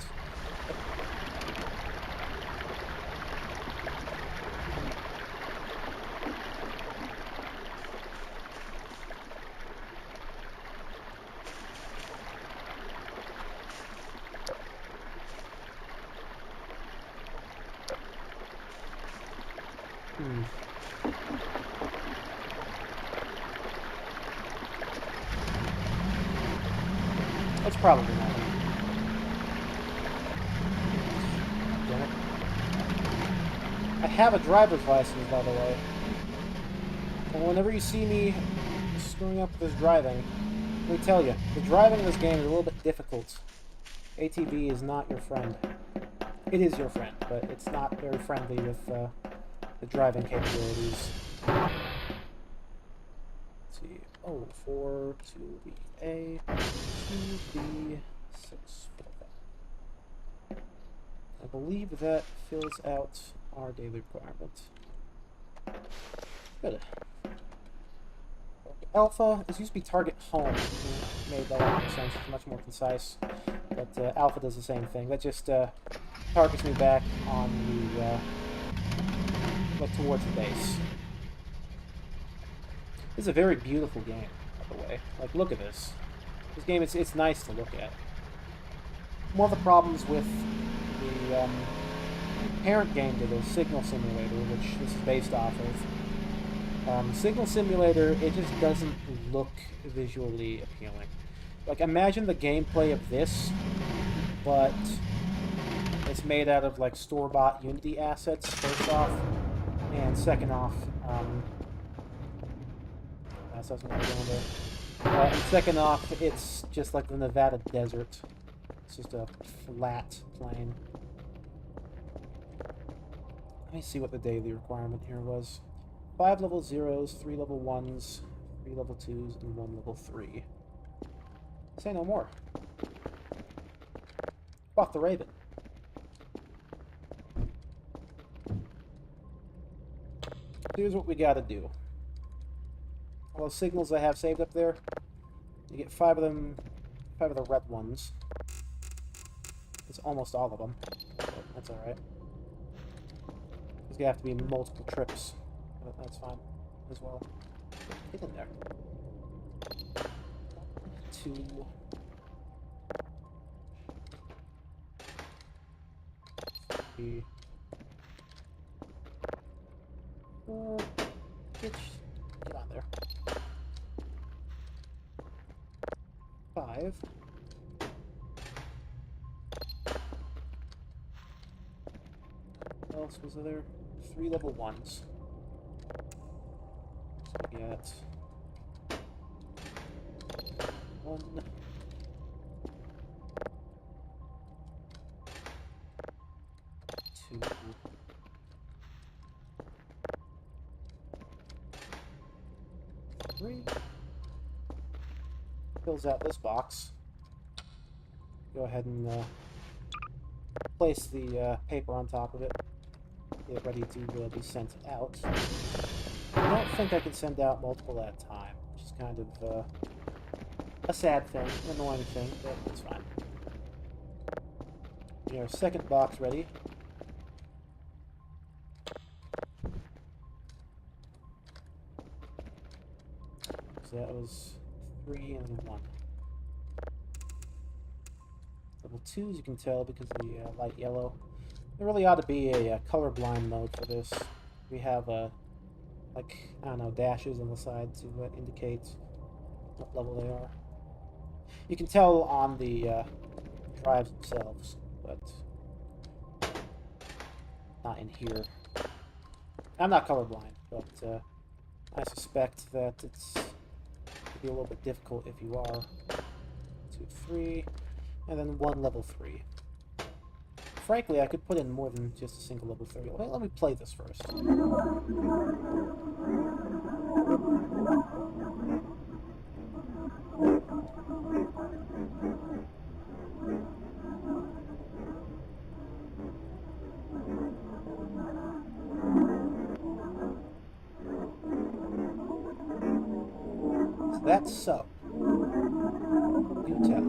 That's probably not it. Damn it. I have a driver's license, by the way. And whenever you see me screwing up with this driving, let me tell you, the driving in this game is a little bit difficult. ATV is not your friend. It is your friend, but it's not very friendly with the driving capabilities. Let's see. Oh, 4 to the A, to the 6. I believe that fills out our daily requirement. Good. Alpha, this used to be target home. Made that lot of sense. It's much more concise. But Alpha does the same thing. That just targets me back on the like towards the base. This is a very beautiful game, by the way. Like, look at this. This game, it's nice to look at. One of the problems with the parent game to the Signal Simulator, which this is based off of, Signal Simulator, it just doesn't look visually appealing. Like, imagine the gameplay of this, but it's made out of, like, store-bought Unity assets, first off, and second off, and second off, it's just like the Nevada desert. It's just a flat plain. Let me see what the daily requirement here was. 5 level 0s, 3 level 1s, 3 level 2s, and 1 level 3. Say no more. Buff the Raven. Here's what we gotta do. All those signals I have saved up there, you get 5 of them, 5 of the red ones. It's almost all of them, but that's alright. There's gonna have to be multiple trips, but that's fine as well. Get in there. 2. 3. 4. Get on there. 5. What else was there? 3 level 1s. So we got 1, 2, 3. Fills out this box. Go ahead and place the paper on top of it. Get ready to be sent out. I don't think I can send out multiple at a time, which is kind of a sad thing, an annoying thing, but it's fine. We have our second box ready. So that was 3 and 1. Level 2s you can tell because of the light yellow. There really ought to be a colorblind mode for this. We have like, I don't know, dashes on the side to indicate what level they are. You can tell on the drives themselves, but not in here. I'm not colorblind, but I suspect that it's be a little bit difficult if you are. 2, 3, and then 1 level 3. Frankly, I could put in more than just a single level 3. Let me play this first. That's so. You tell.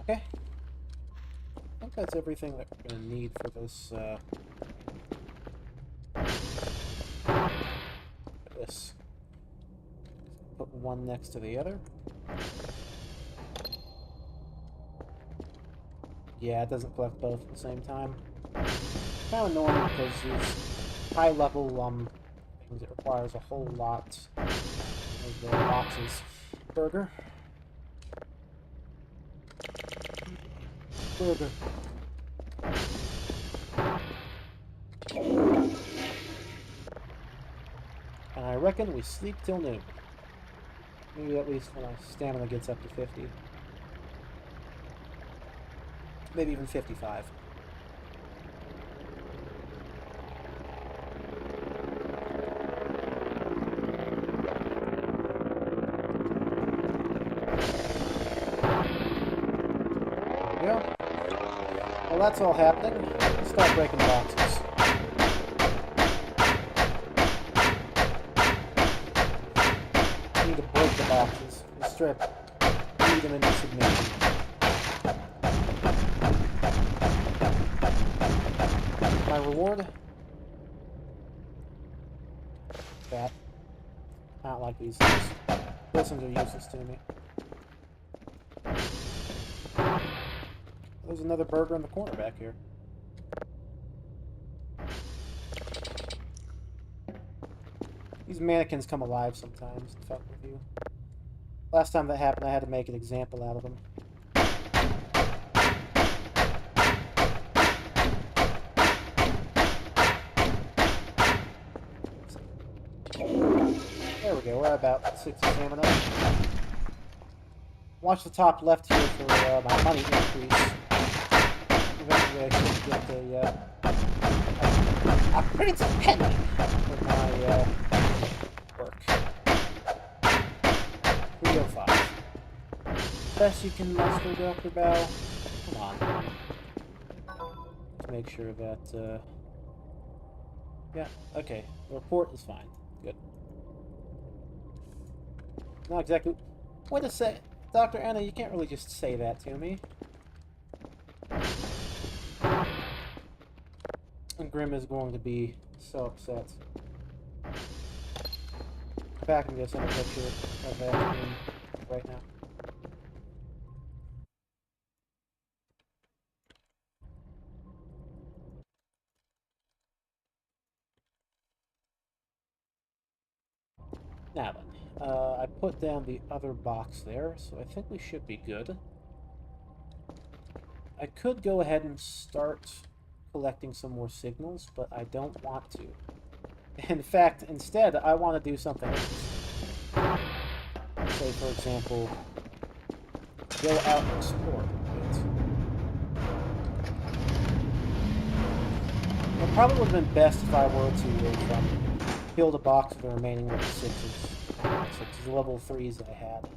Okay. I think that's everything that we're going to need for this, Put one next to the other. Yeah, it doesn't collect both at the same time. Kind of annoying because these high-level, things, it requires a whole lot of boxes. Burger. Burger. And I reckon we sleep till noon. Maybe at least when our stamina gets up to 50. Maybe even 55. There we go. Well, that's all happening. Let's start breaking boxes. Need to break the boxes. The strip. Lead them into submission. My reward? That. I don't like these things. Those things are useless to me. There's another burger in the corner back here. These mannequins come alive sometimes and fuck with you. Last time that happened, I had to make an example out of them. There we go, we're at about 60 stamina. Watch the top left here for my money increase. Eventually I should get a prince penny for my work. 305. Best you can muster, Dr. Bow. Come on. Let's make sure that, yeah, okay. The report is fine. Good. Not exactly... Wait a sec. Dr. Anna, you can't really just say that to me. And Grim is going to be so upset. In fact, I'm going to send a picture of that to him right now. Now then, I put down the other box there, so I think we should be good. I could go ahead and start collecting some more signals, but I don't want to. In fact, instead, I want to do something else. Say, for example, go out and explore a bit. It probably would have been best if I were to kill the box of the remaining level 6s, level 3s that I had,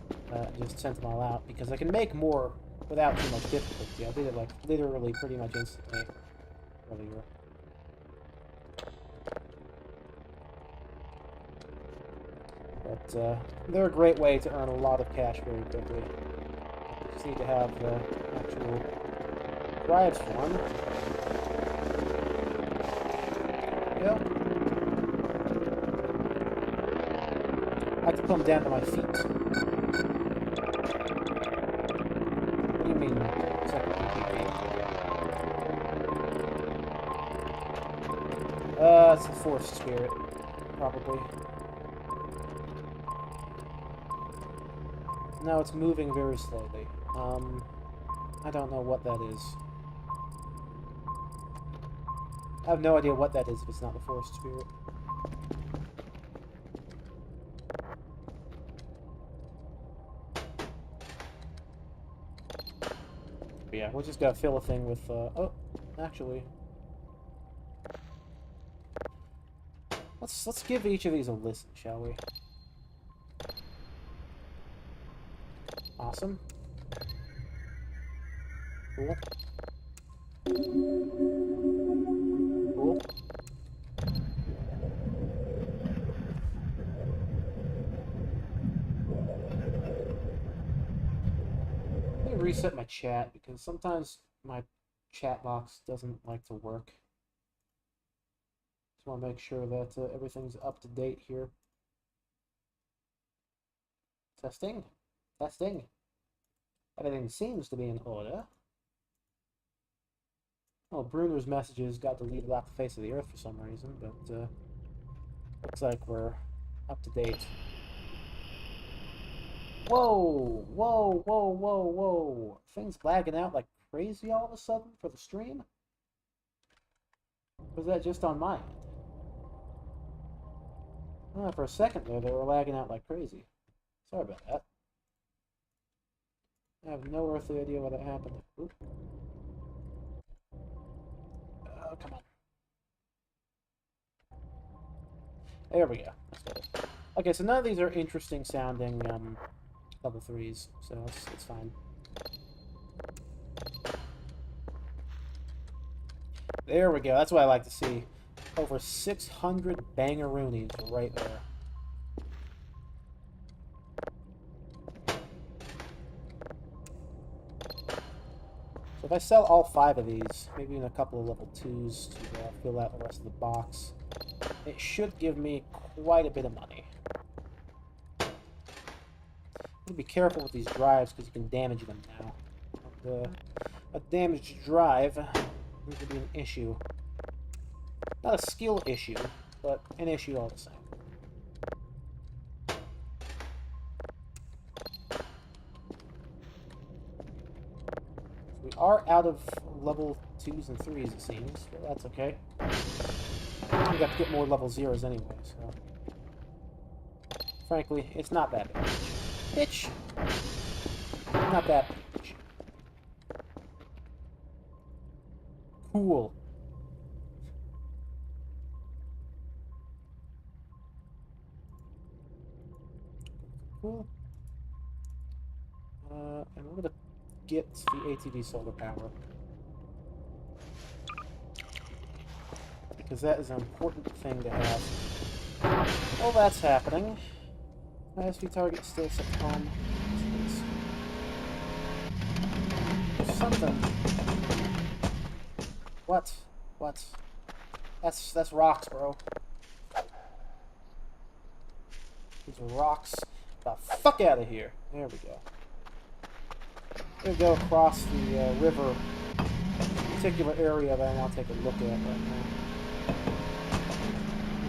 and just sent them all out, because I can make more without too much difficulty. I did it, like, literally pretty much instantly earlier. But, they're a great way to earn a lot of cash very quickly. You just need to have the actual drives for one. There we go. I have to put them down to my feet. What do you mean? It's the Force Spirit, probably. No, it's moving very slowly. I don't know what that is. I have no idea what that is if it's not the Force Spirit. But yeah, we'll just gotta fill a thing with, oh, actually. Let's give each of these a listen, shall we? Awesome. Cool. Cool. reset my chat because sometimes my chat box doesn't like to work. Just want to make sure that everything's up to date here. Testing. Testing. Everything seems to be in order. Well, Bruner's messages got deleted off the face of the earth for some reason, but looks like we're up to date. Whoa! Whoa, whoa, whoa, whoa! Things lagging out like crazy all of a sudden for the stream? Or was that just on my end? For a second there, they were lagging out like crazy. Sorry about that. I have no earthly idea why that happened. Oop. Oh, come on. There we go. That's better. Okay, so none of these are interesting sounding level 3s, so it's fine. There we go. That's what I like to see. Over 600 bangaroonies right there. So if I sell all 5 of these, maybe even a couple of level 2s to fill out the rest of the box, it should give me quite a bit of money. Be careful with these drives because you can damage them now. A damaged drive is to be an issue. Not a skill issue, but an issue all the same. We are out of level 2s and 3s, it seems, but that's okay. We got to get more level 0s anyway, so... Frankly, it's not that bad. Bitch! Not that bitch. Cool. Cool. And we're gonna get the ATV solar power. Because that is an important thing to have. While that's happening, ISV target still succumb. There's something. What? What? That's rocks, bro. These are rocks. The fuck out of here. There we go. We're gonna go across the river. Particular area that I want to take a look at right now.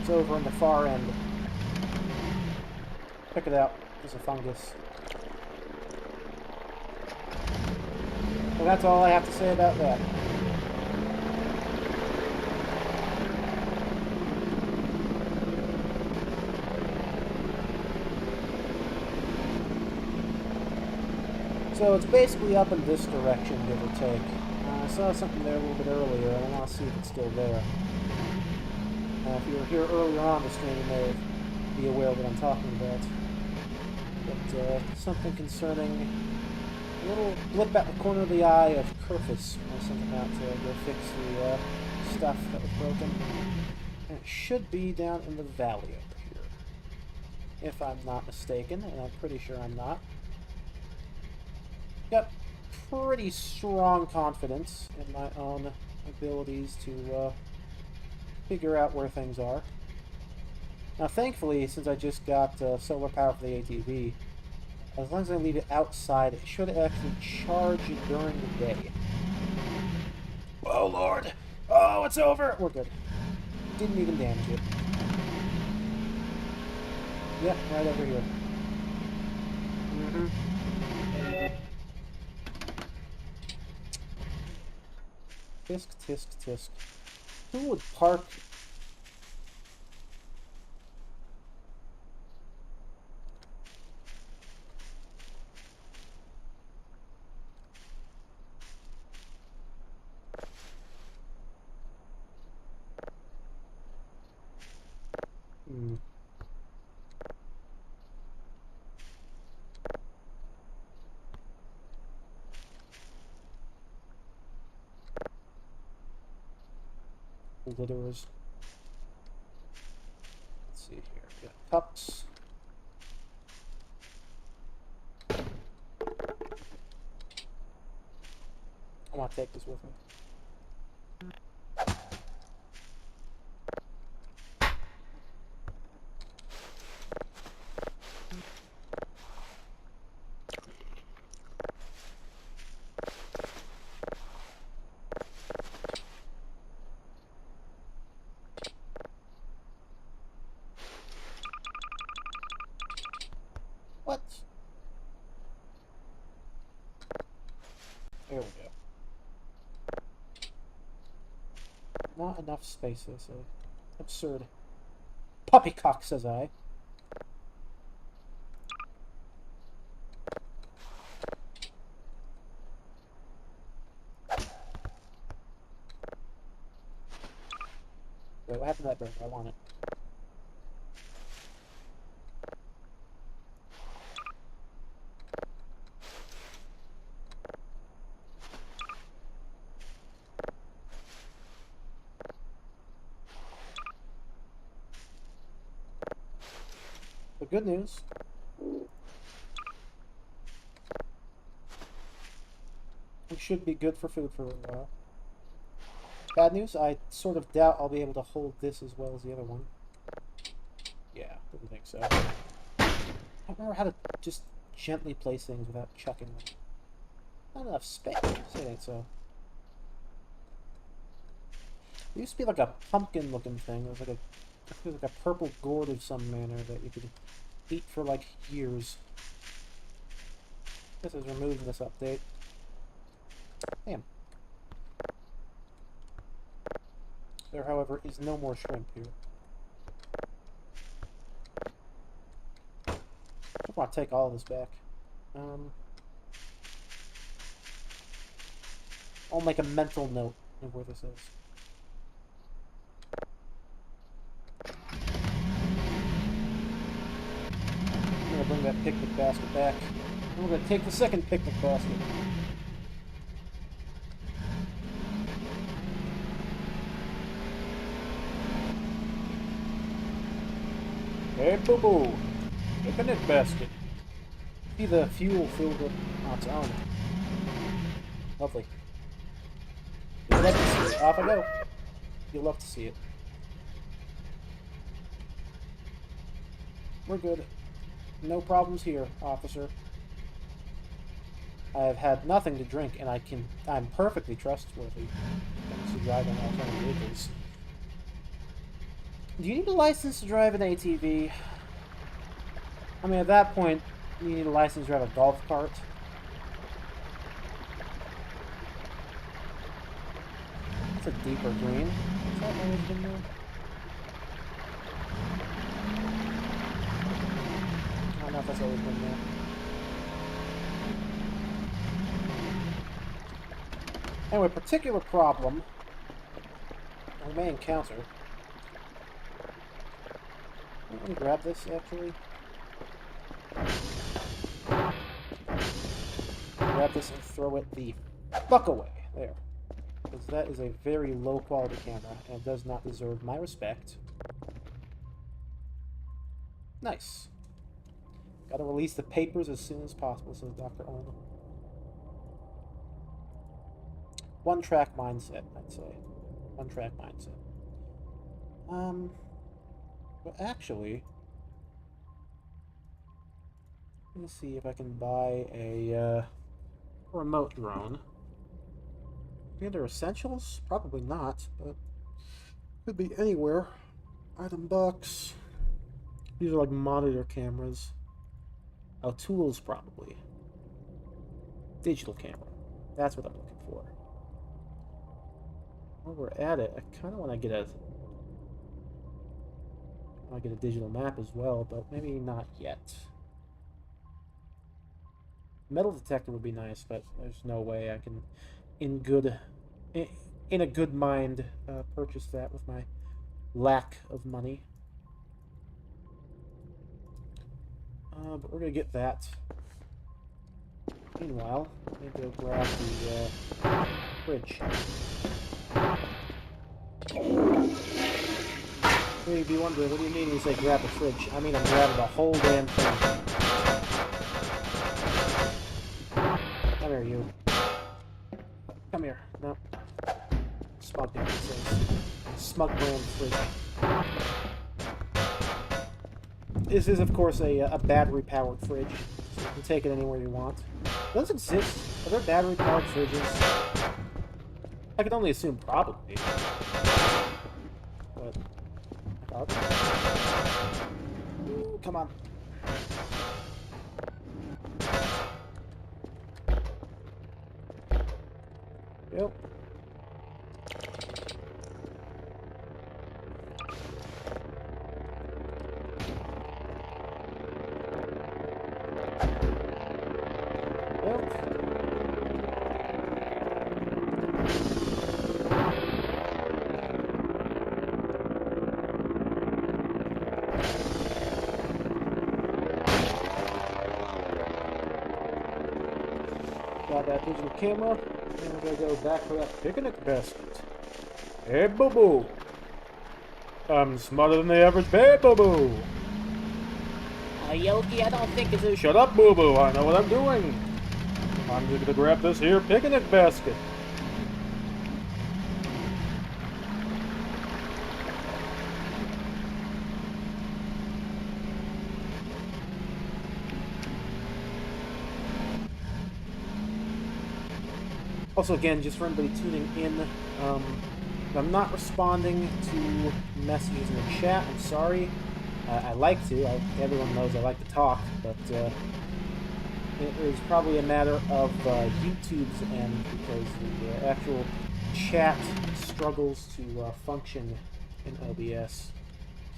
It's over in the far end. Check it out. There's a fungus. And that's all I have to say about that. So it's basically up in this direction, give or take. I saw something there a little bit earlier, and I want to see if it's still there. If you were here earlier on the stream, you may be aware of what I'm talking about. But something concerning a little blip at the corner of the eye of Kurfus, when I sent him out to go fix the stuff that was broken. And it should be down in the valley over here. If I'm not mistaken, and I'm pretty sure I'm not. Got pretty strong confidence in my own abilities to figure out where things are. Now, thankfully, since I just got solar power for the ATV, as long as I leave it outside, it should actually charge during the day. Oh, Lord! Oh, it's over! We're good. Didn't even damage it. Yep, right over here. Mm-hmm. Tisk, tisk, tisk. Who would park... Hmm. Litterers. Let's see here. We got cups. I want to take this with me. What? There we go. Not enough space, they say. Absurd. Poppycock, says I. Wait, what happened to that bird? I want it. The good news. We should be good for food for a while. Bad news, I sort of doubt I'll be able to hold this as well as the other one. Yeah, didn't think so. I don't remember how to just gently place things without chucking them. Not enough space. Say it ain't so. It used to be like a pumpkin-looking thing. It was like a purple gourd of some manner that you could eat for like years. This is removed in this update. Damn. There, however, is no more shrimp here. I want to take all of this back. I'll make a mental note of where this is. I'm gonna bring that picnic basket back. And we're gonna take the second picnic basket. Hey, boo-boo! Picnic basket. See the fuel filled up on its own. Lovely. You'll love to see it. Off I go. You'll love to see it. We're good. No problems here, officer. I have had nothing to drink, and I'm perfectly trustworthy to drive an alternative vehicles. Do you need a license to drive an ATV? I mean, at that point, you need a license to drive a golf cart. It's a deeper green. Has that always been there? I don't know if that's always been there. Anyway, particular problem I may encounter. Let me grab this, actually. Grab this and throw it the fuck away. There. Because that is a very low quality camera and does not deserve my respect. Nice. Gotta release the papers as soon as possible, says Dr. Owen. One-track mindset, I'd say. One-track mindset. But actually, let me see if I can buy a remote drone. Maybe they're essentials? Probably not, but could be anywhere. Item box. These are like monitor cameras. Oh, tools probably. Digital camera. That's what I'm looking for. While we're at it, I kind of want to get a digital map as well, but maybe not yet. Metal detector would be nice, but there's no way I can, in a good mind, purchase that with my lack of money. But we're gonna get that. Meanwhile, maybe go grab the fridge. Maybe you wonder, what do you mean when you say grab the fridge? I mean I'm grabbing the whole damn thing. Come here, you. Come here. No. Smug it says. Smug brand fridge. This is, of course, a battery-powered fridge. So you can take it anywhere you want. Does it exist? Are there battery-powered fridges? I can only assume probably. But... Ooh, come on. Yep. Got that digital camera, and we're gonna go back for that picnic basket. Hey, boo-boo! I'm smarter than the average bear, boo-boo! Yogi, I don't think it's a... Shut up, boo-boo! I know what I'm doing! I'm just gonna grab this here picnic basket. Also, again, just for anybody tuning in, I'm not responding to messages in the chat. I'm sorry. I like to. Everyone knows I like to talk, but it is probably a matter of YouTube's end because the actual chat struggles to function in OBS.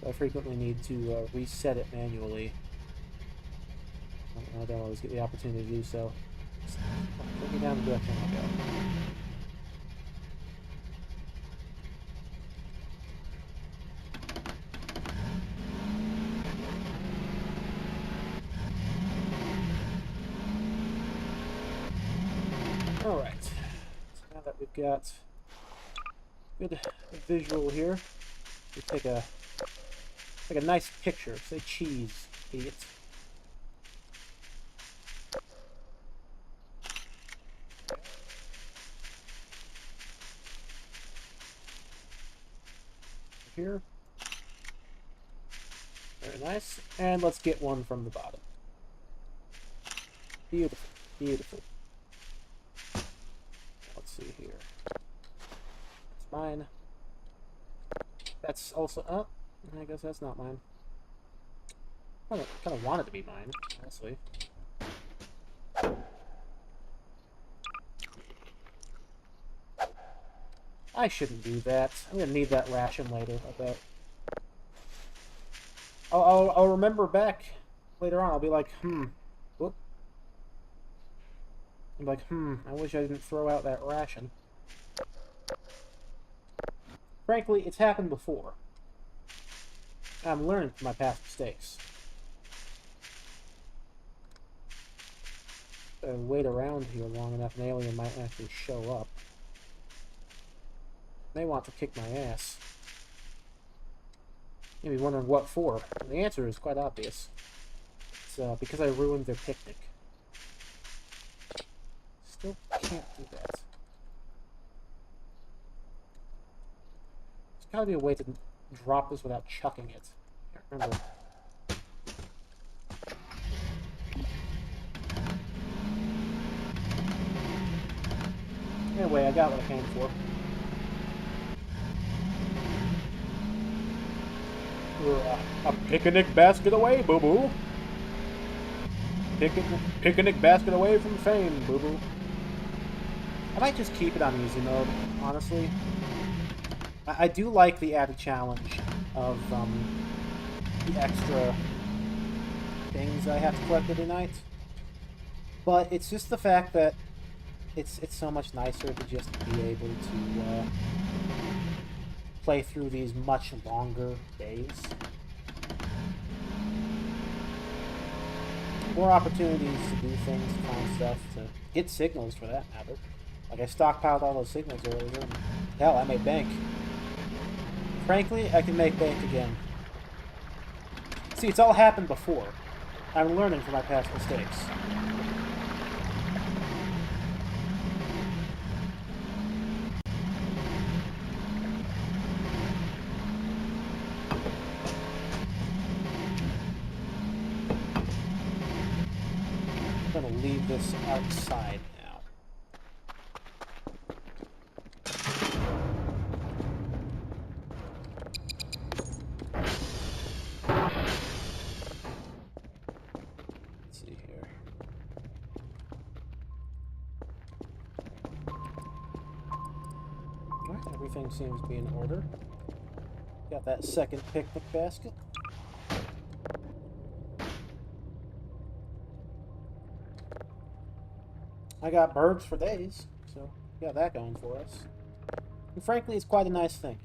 So I frequently need to reset it manually. I don't always get the opportunity to do so. Take me down the direction I'll go. Alright. So now that we've got good visual here, we take a nice picture. Say cheese, idiot. Here. Very nice. And let's get one from the bottom. Beautiful. Beautiful. Let's see here. That's mine. That's also... Oh, I guess that's not mine. I kind of want it to be mine, honestly. I shouldn't do that. I'm gonna need that ration later, I bet. I'll remember back later on. I'll be like, whoop. I'm like, I wish I didn't throw out that ration. Frankly, it's happened before. I'm learning from my past mistakes. Wait around here long enough, an alien might actually show up. They want to kick my ass. You'll be wondering what for. And the answer is quite obvious. It's because I ruined their picnic. Still can't do that. There's gotta be a way to drop this without chucking it. I can't remember. Anyway, I got what I came for. A picnic basket away, boo-boo. Picnic basket away from fame, boo-boo. I might just keep it on easy mode, honestly. I do like the added challenge of the extra things I have to collect every night. But it's just the fact that it's so much nicer to just be able to play through these much longer days. More opportunities to do things, to find stuff, to get signals for that matter. Like I stockpiled all those signals earlier, and hell, I made bank. Frankly, I can make bank again. See, it's all happened before. I'm learning from my past mistakes. this outside now. Let's see here. Alright, everything seems to be in order. Got that second picnic basket. I got birds for days, so got that going for us. And frankly, it's quite a nice thing.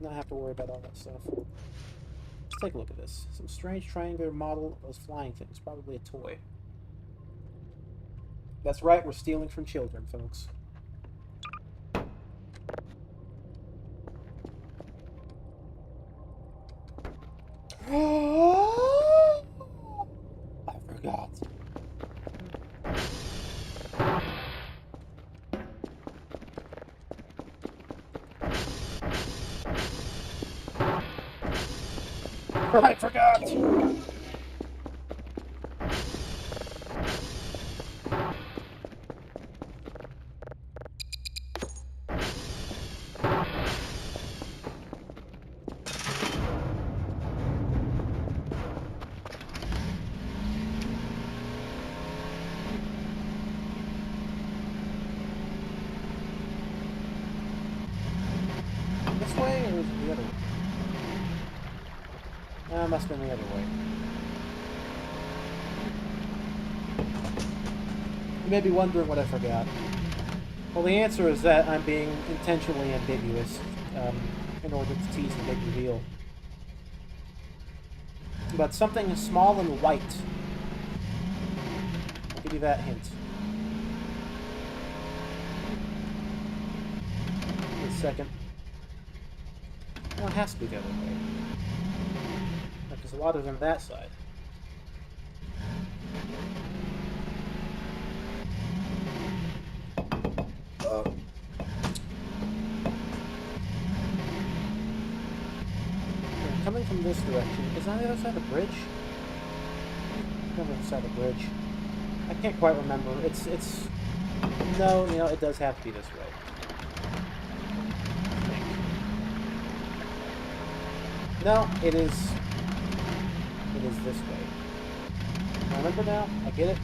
Not have to worry about all that stuff. Let's take a look at this. Some strange triangular model of those flying things, probably a toy. That's right, we're stealing from children, folks. I forgot. I forgot! This way, or is it the other way? It must have been the other way. You may be wondering what I forgot. Well, the answer is that I'm being intentionally ambiguous in order to tease the big reveal. But something small and white. I'll give you that hint. Wait a second. Well, it has to be the other way. Because a lot is on that side. Coming from this direction, is that on the other side of the bridge? On the other side of the bridge. I can't quite remember. It's no, you know, it does have to be this way. I think. No, it is this way. I remember now, I get it.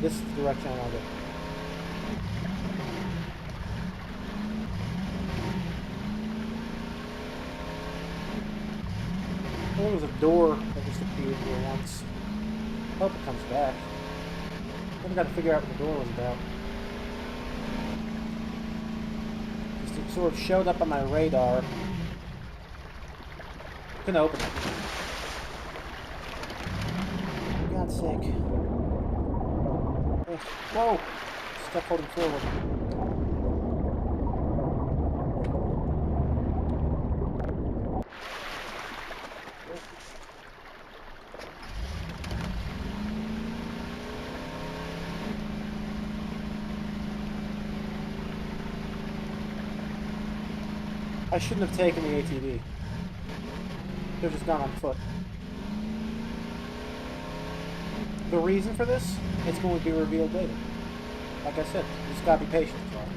This is the direction I want to go. There was a door that just appeared here once. I hope it comes back. Then I got to figure out what the door was about. Just it sort of showed up on my radar. Couldn't open it. For God's sake. Whoa! Step holding forward. I shouldn't have taken the ATV. Could have just gone on foot. The reason for this, it's going to be revealed later. Like I said, you just gotta be patient, John.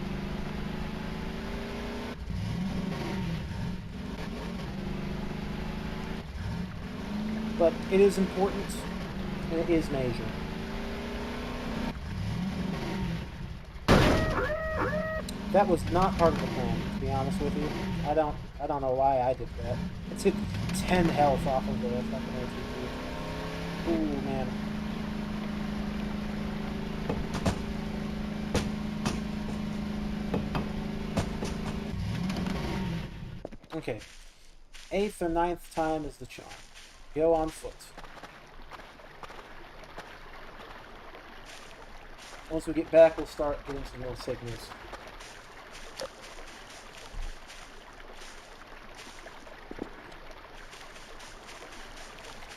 But it is important, and it is major. That was not part of the plan, to be honest with you. I don't know why I did that. It's hit 10 health off of the fucking ATV. Ooh, man. Okay. 8th or 9th time is the charm. Go on foot. Once we get back, we'll start getting some real signals.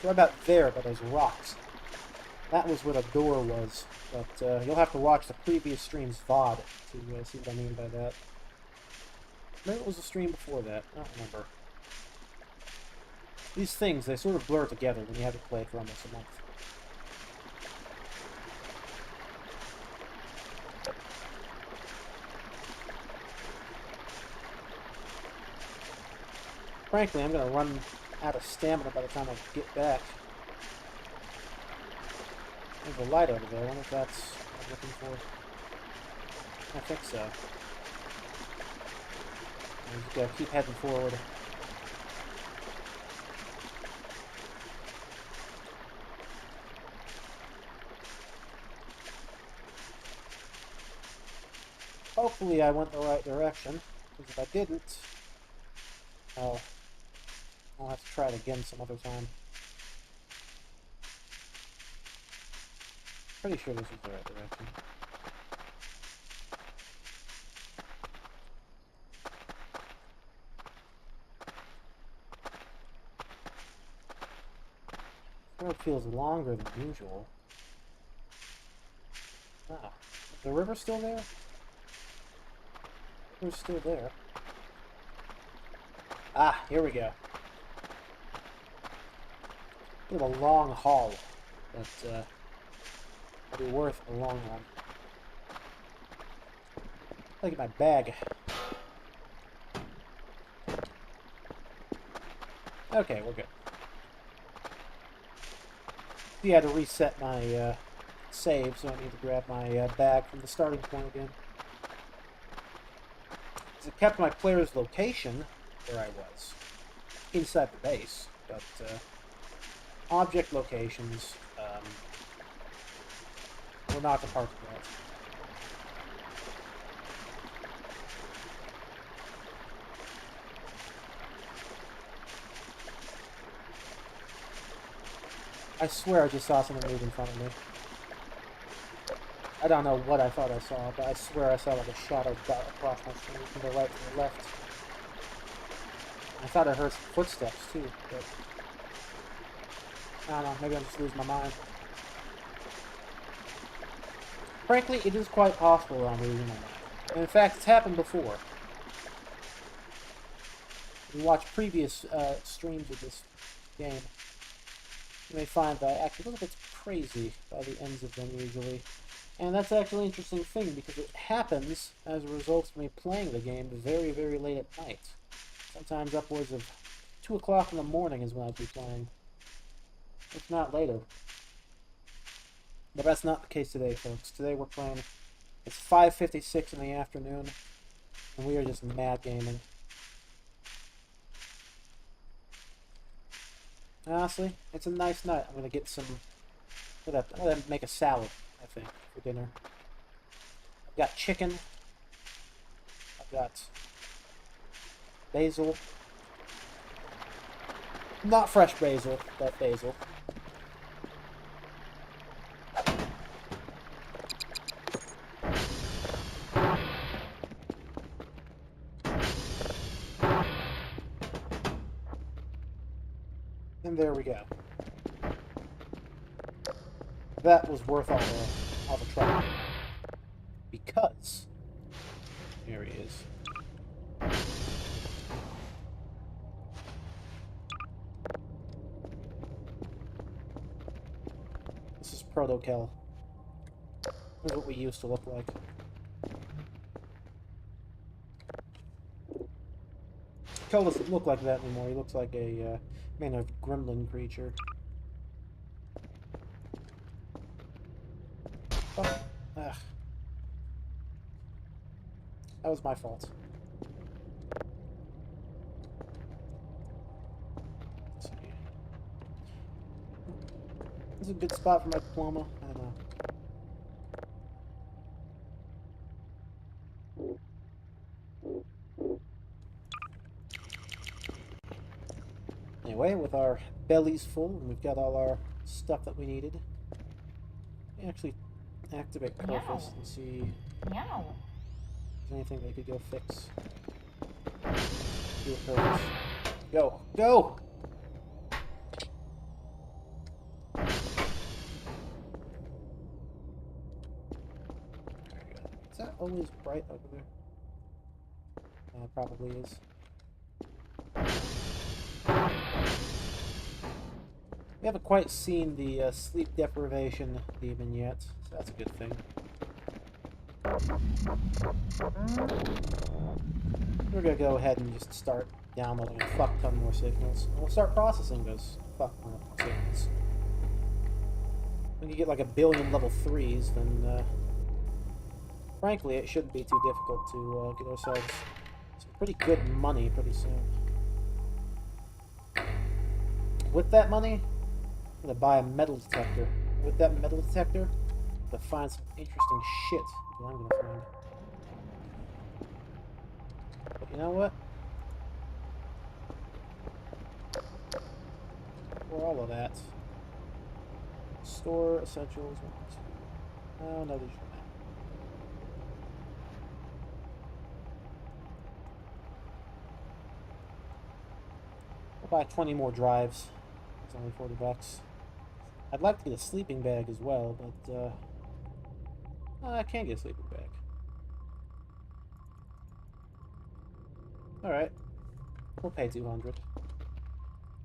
What about there, by those rocks? That was what a door was, but you'll have to watch the previous stream's VOD to see what I mean by that. Maybe it was a stream before that, I don't remember. These things, they sort of blur together when you have to play for almost a month. frankly, I'm gonna run out of stamina by the time I get back. There's a light over there. I wonder if that's what I'm looking for. I think so. I just gotta keep heading forward. Hopefully I went the right direction, because if I didn't, I'll have to try it again some other time. Pretty sure this is the right direction. This road feels longer than usual. Ah, is the river still there? The river's still there. Ah, here we go. Bit of a long haul, but it'll be worth the long run. Look at my bag. Okay, we're good. You had to reset my save, so I need to grab my bag from the starting point again. Because it kept my player's location where I was, inside the base, but object locations were not a part of that. I swear I just saw something move in front of me. I don't know what I thought I saw, but I swear I saw like a shadow dot across my screen from the right to the left. I thought I heard some footsteps too, but I don't know, maybe I'm just losing my mind. Frankly, it is quite possible that I'm losing my mind. And in fact, it's happened before. If you watch previous streams of this game, you may find that I act a little bit crazy by the ends of them usually. And that's actually an interesting thing, because it happens as a result of me playing the game very, very late at night. Sometimes upwards of 2 o'clock in the morning is when I'd be playing. If not later. But that's not the case today, folks. Today we're playing... It's 5:56 in the afternoon, and we are just mad gaming. Honestly, it's a nice night. I'm gonna get some... I'm gonna make a salad, I think, for dinner. I've got chicken. I've got basil. Not fresh basil, but basil. And there we go. That was worth all the trouble. Because... Here he is. This is Proto-Kel. This is what we used to look like. Kel doesn't look like that anymore. He looks like a man of gremlin creature. Oh, ugh. That was my fault. Let's see. This is a good spot for my diploma. I don't know. Anyway, with our bellies full and we've got all our stuff that we needed, we actually activate Purpose and see if there's anything they could go fix. Do it, Purpose. Go! Go! There you go. Is that always bright over there? It probably is. We haven't quite seen the sleep deprivation demon yet, so that's a good thing. We're gonna go ahead and just start downloading a fuck ton more signals. And we'll start processing those fuck more signals. When you get like a billion level 3s, then frankly, it shouldn't be too difficult to get ourselves some pretty good money pretty soon. With that money, I'm gonna buy a metal detector. With that metal detector, I'm gonna find some interesting shit that I'm gonna find. But you know what? For all of that, store essentials. Oh no, there's not. I'll buy 20 more drives. It's only 40 bucks. I'd like to get a sleeping bag as well, but I can't get a sleeping bag. Alright. We'll pay 200.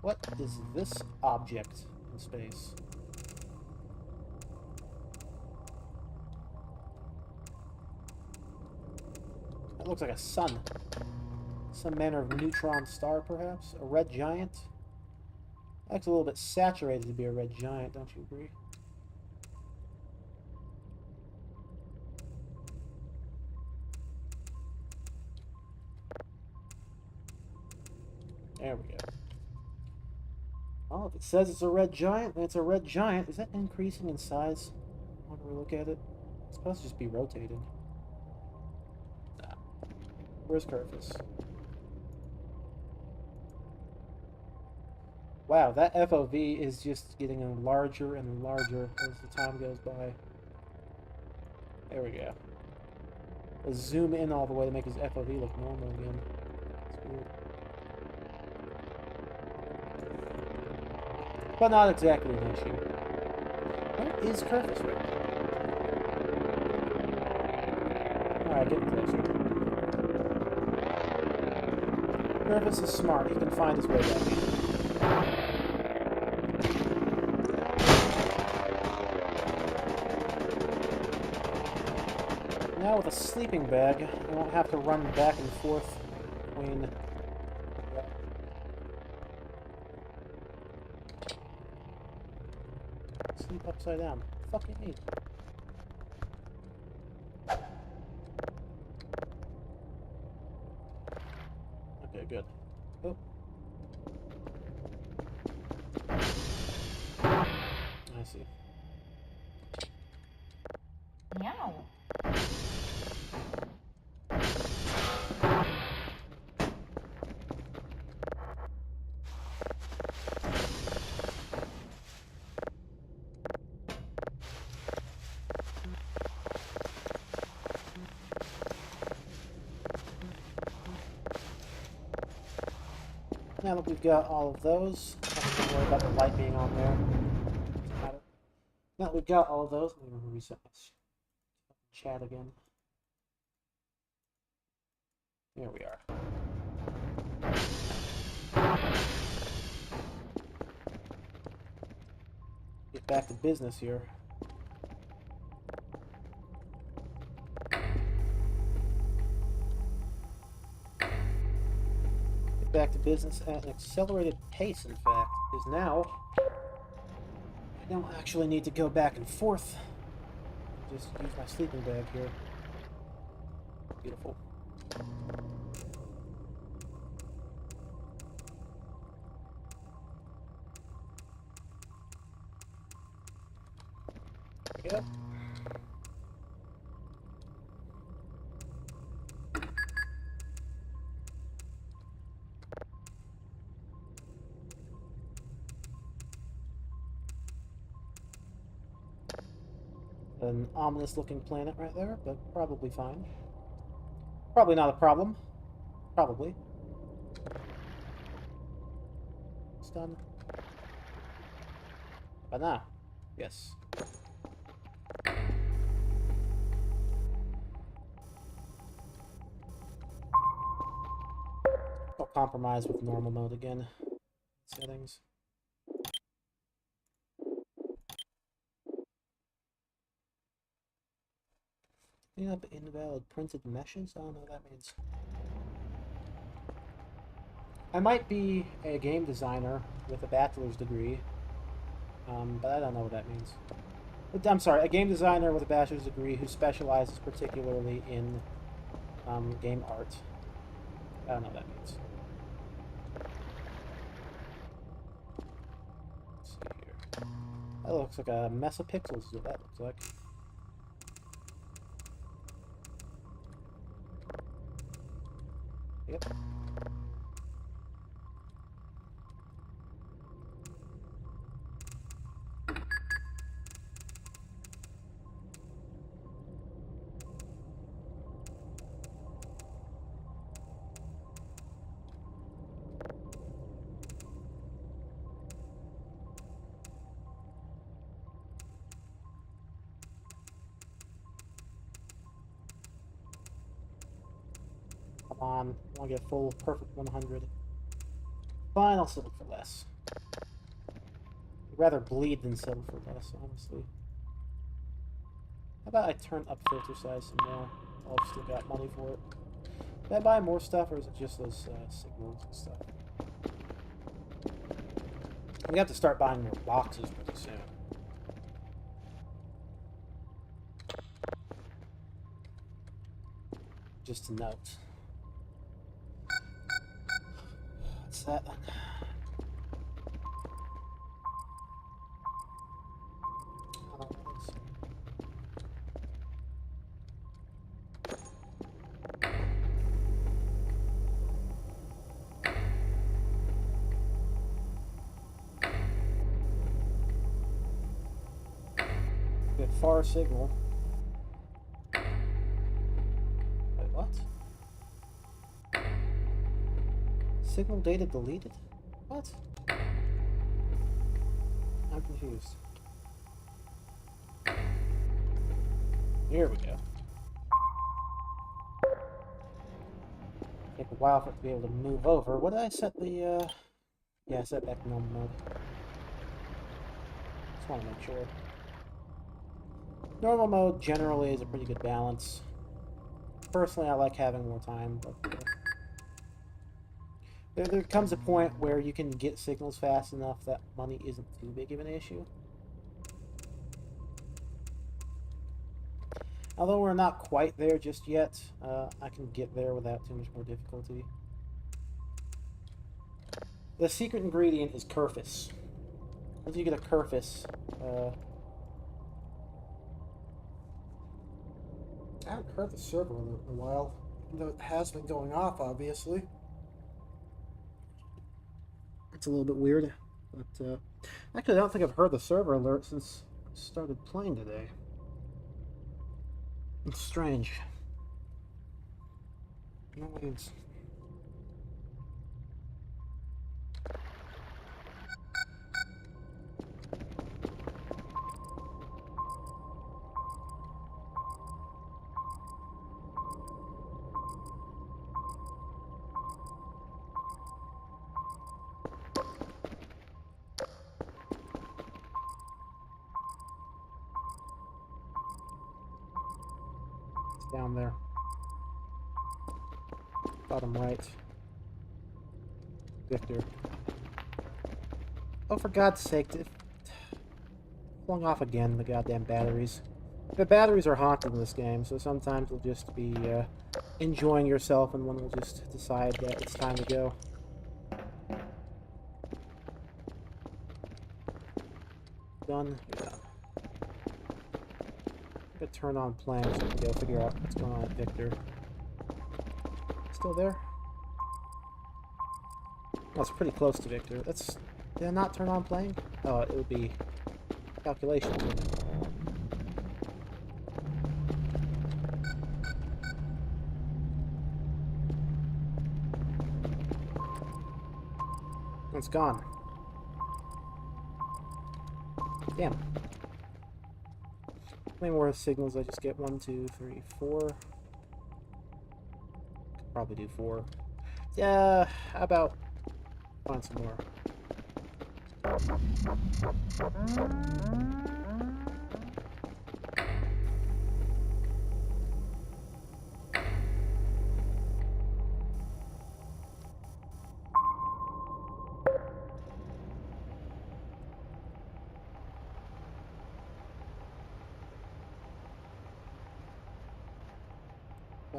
What is this object in space? That looks like a sun. Some manner of neutron star, perhaps? A red giant? That's a little bit saturated to be a red giant, don't you agree? There we go. Well, if it says it's a red giant, then it's a red giant. Is that increasing in size? When we look at it? It's supposed to just be rotating. Nah. Where's Curtis? Wow, that FOV is just getting larger and larger as the time goes by. There we go. Let's zoom in all the way to make his FOV look normal again. It's weird. But not exactly an issue. Where is Curtis right now? Alright, getting closer. Curtis is smart. He can find his way back. Now with a sleeping bag, I won't have to run back and forth between... Sleep upside down. Fucking neat. Okay, good. Oh. I see. Meow. Now that we've got all of those, I don't have to worry about the light being on there. Doesn't matter. Now that we've got all of those, I'm going to reset my chat again. There we are. Get back to business here. Back to business at an accelerated pace, in fact, because now I don't actually need to go back and forth. Just use my sleeping bag here. Beautiful. There we go. An ominous looking planet right there, but probably fine. Probably not a problem. Probably. It's done. But now, yes. I'll compromise with normal mode again. Settings. Clean up invalid printed meshes? I don't know what that means. I might be a game designer with a bachelor's degree, but I don't know what that means. I'm sorry, a game designer with a bachelor's degree who specializes particularly in game art. I don't know what that means. Let's see here. That looks like a mess of pixels, is what that looks like. Yep. Come on, I want to get a full, perfect 100. Fine, I'll settle for less. I'd rather bleed than settle for less, honestly. How about I turn up filter size some more? I've still got money for it. Did I buy more stuff, or is it just those signals and stuff? We have to start buying more boxes pretty soon. Just a note. What's that then? Get far signal. Wait, what? Signal data deleted? What? I'm confused. Here we go. Take a while for it to be able to move over. What did I set the, Yeah, I set back to normal mode. Just want to make sure. Normal mode generally is a pretty good balance. Personally, I like having more time, but there comes a point where you can get signals fast enough that money isn't too big of an issue. Although we're not quite there just yet, I can get there without too much more difficulty. The secret ingredient is Kerfus. Once you get a Kerfus, I haven't heard the server in a while, even though it has been going off, obviously. it's a little bit weird, but actually I don't think I've heard the server alert since I started playing today. It's strange. No waves. Down there. Bottom right. Victor. Oh, for God's sake. It flung off again, the goddamn batteries. The batteries are haunted in this game, so sometimes you'll just be enjoying yourself and one will just decide that it's time to go. Done. Yeah. Turn on plan so we can go figure out what's going on with Victor. Still there? That's pretty close to Victor. That's... Did I not turn on playing? Oh, it would be calculation. It's gone. Damn. How many more signals I just get? 1, 2, 3, 4. Could probably do 4. Yeah, how about find some more?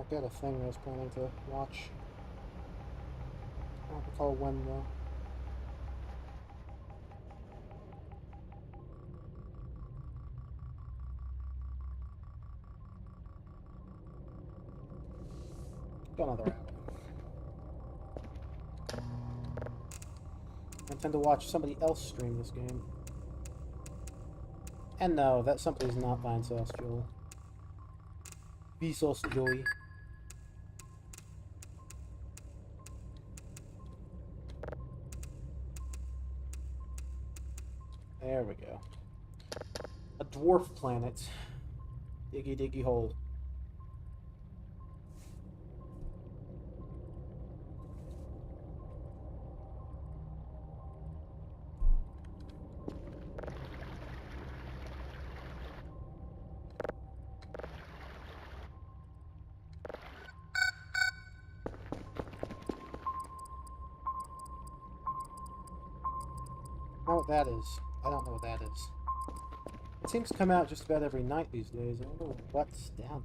I got a thing I was planning to watch. I don't recall when though. Got another hour. I intend to watch somebody else stream this game. And no, that somebody's not Vinesauce Joel. Vsauce Joey. There we go. A dwarf planet. Diggy diggy hole. I know what that is. I don't know what that is. It seems to come out just about every night these days. I wonder what's down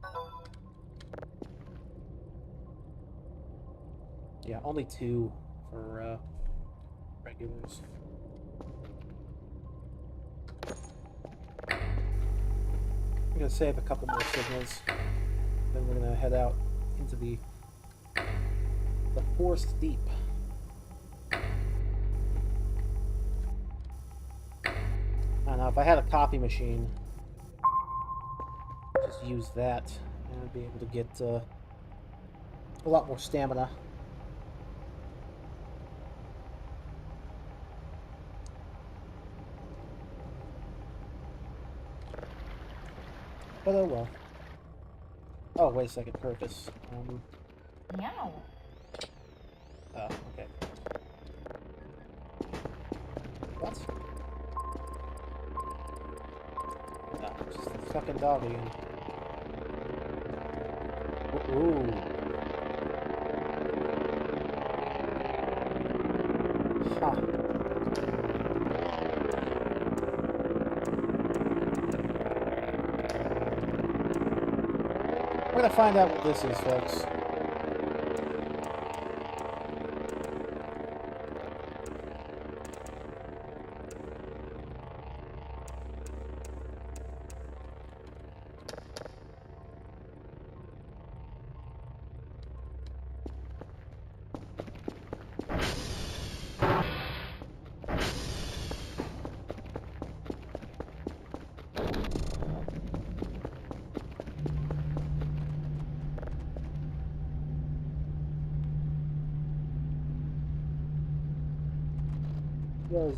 there. Yeah, only 2 for regulars. I'm gonna save a couple more signals. Then we're gonna head out into the forest deep. I don't know, if I had a copy machine, just use that, and I'd be able to get a lot more stamina. But oh well. Oh, wait a second, purpose. Meow. Oh, okay. What? No, just a fucking dog again. Ooh. Huh. We're gonna find out what this is, folks.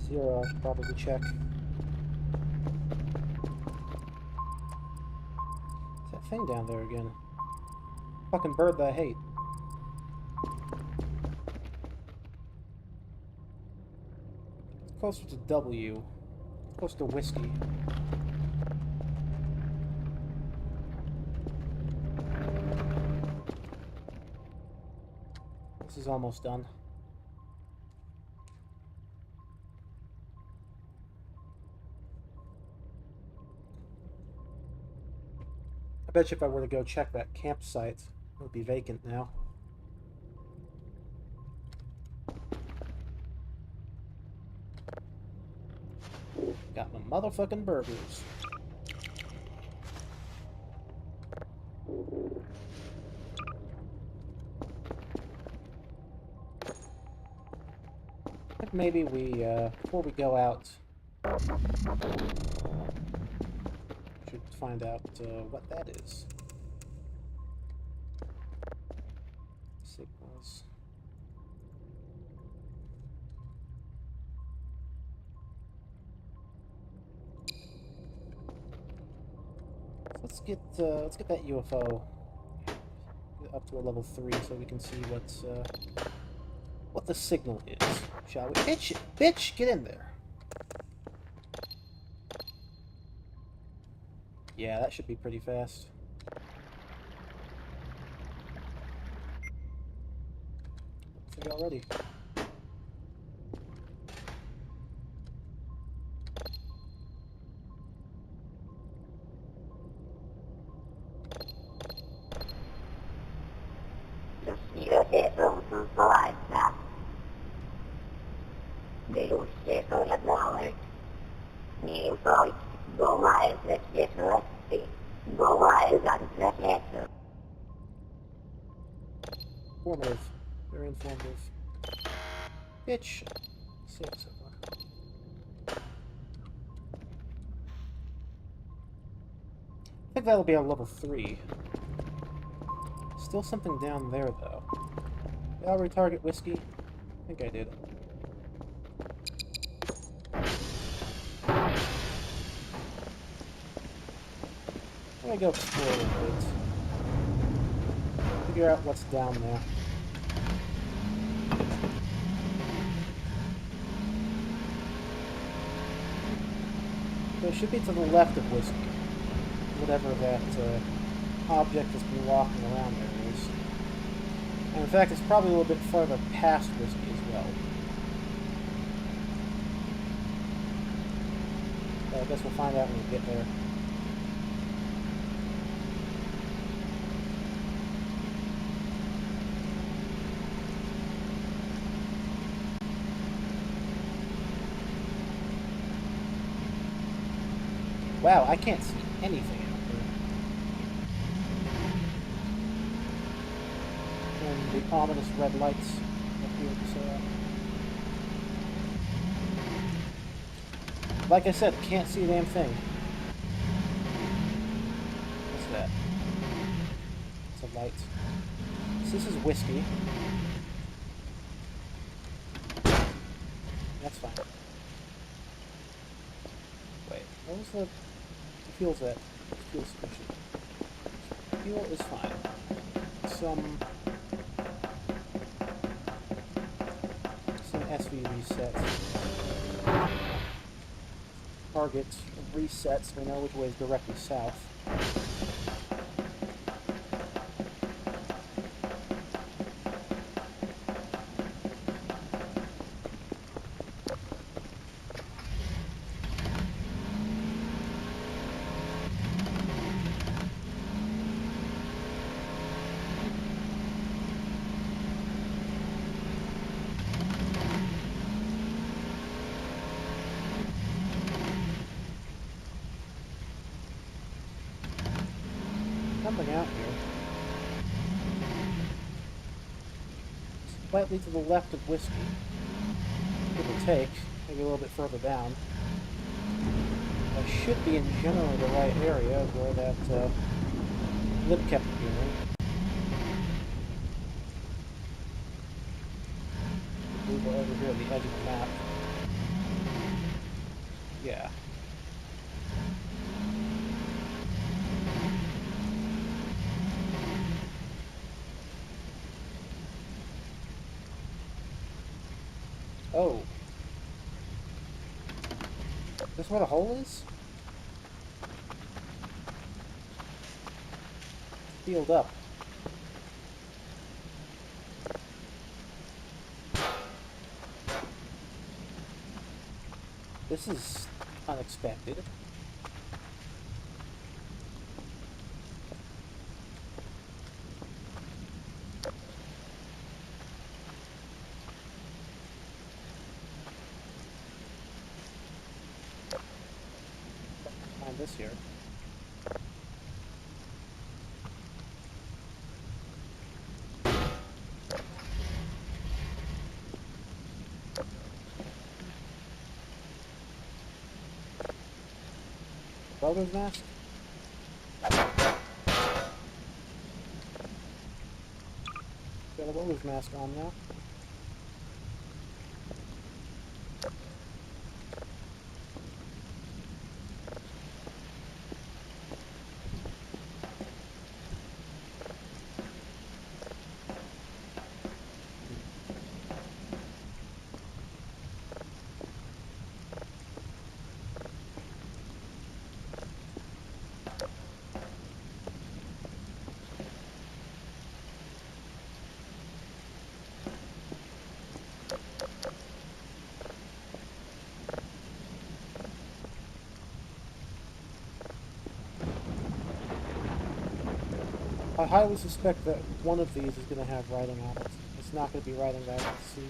Zero, I should probably check. What's that thing down there again? Fucking bird that I hate. It's closer to W. Close to whiskey. This is almost done. I bet you if I were to go check that campsite, it would be vacant now. Got my motherfucking burgers. I think maybe we, before we go out, should find out what that is. Signals. Let's get that UFO up to a level 3 so we can see what the signal is, shall we? Bitch, get in there. Yeah, that should be pretty fast. See already. Informative. Very informative. Bitch. Save so far. I think that'll be our level 3. Still something down there, though. Did I retarget whiskey? I think I did. I'm gonna go explore a little bit. Figure out what's down there. So it should be to the left of whiskey. Whatever that object that's been walking around there is. And in fact, it's probably a little bit farther past whiskey as well. So I guess we'll find out when we get there. Wow, I can't see anything out there. And the ominous red lights appear to say that. Like I said, can't see a damn thing. What's that? It's a light. So this is whiskey. That's fine. Wait, what was the... Fuel's at? Fuel sufficient. Fuel is fine. Some SV resets. Target resets. We know which way is directly south. Something out here. Slightly to the left of whiskey. Give or take, maybe a little bit further down. I should be in generally the right area where that lip kept appearing. Move over here at the edge of the map. Yeah. Oh. This where the hole is? Sealed up. This is unexpected. Find this here. Welder's mask? Got a welder's mask on now. I highly suspect that one of these is going to have writing on it. It's not going to be riding that. Let's see.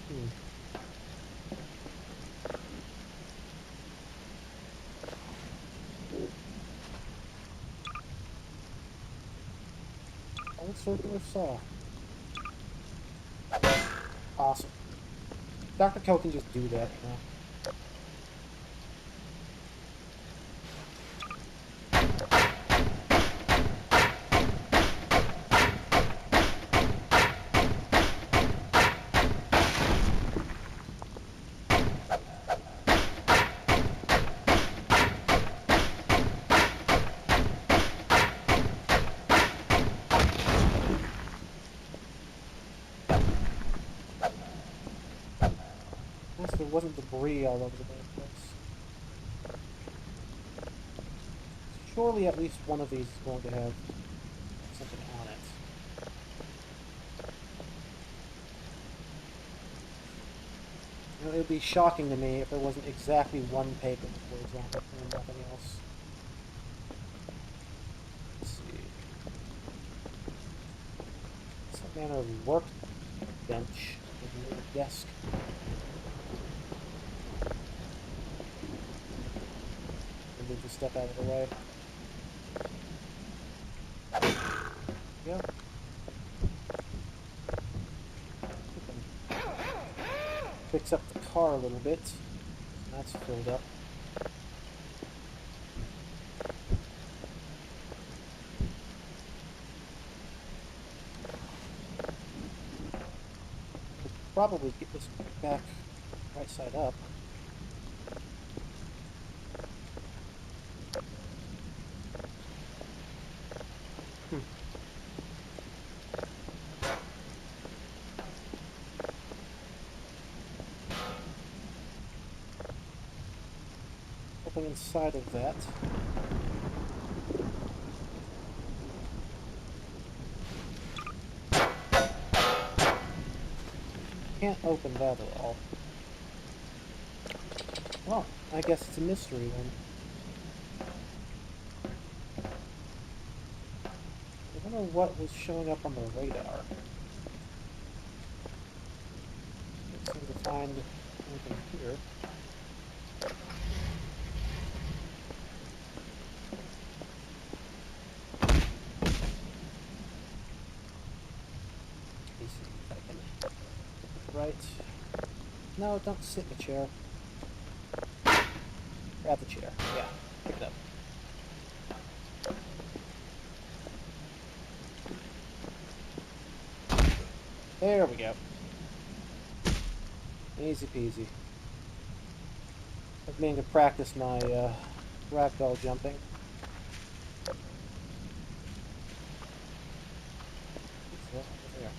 Hmm. Old circular saw. Awesome. Dr. Ko can just do that, you know. Nice if there wasn't debris all over the damn place. Surely at least one of these is going to have something on it. You know, it would be shocking to me if there wasn't exactly one paper with words on it and nothing else. Let's see. Some manner of workbench with a little desk. Move the stuff out of the way. Yeah. Fix up the car a little bit. That's filled up. Could probably get this back right side up. Something inside of that. Can't open that at all. Well, I guess it's a mystery then. I wonder what was showing up on the radar. Can't seem to find anything here. Let me see if I can. Right. No, don't sit in the chair. Grab the chair. Yeah, pick it up. There we go. Easy peasy. I've been to practice my ragdoll jumping. What's that over there?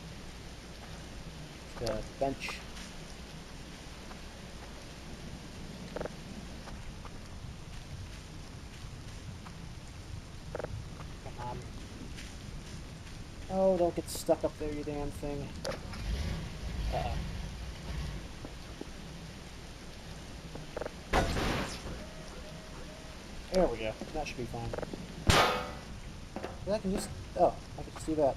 It's a bench. Come on. Oh, don't get stuck up there, you damn thing. Uh-oh. There we go. That should be fine. I can just... Oh, I can just do that.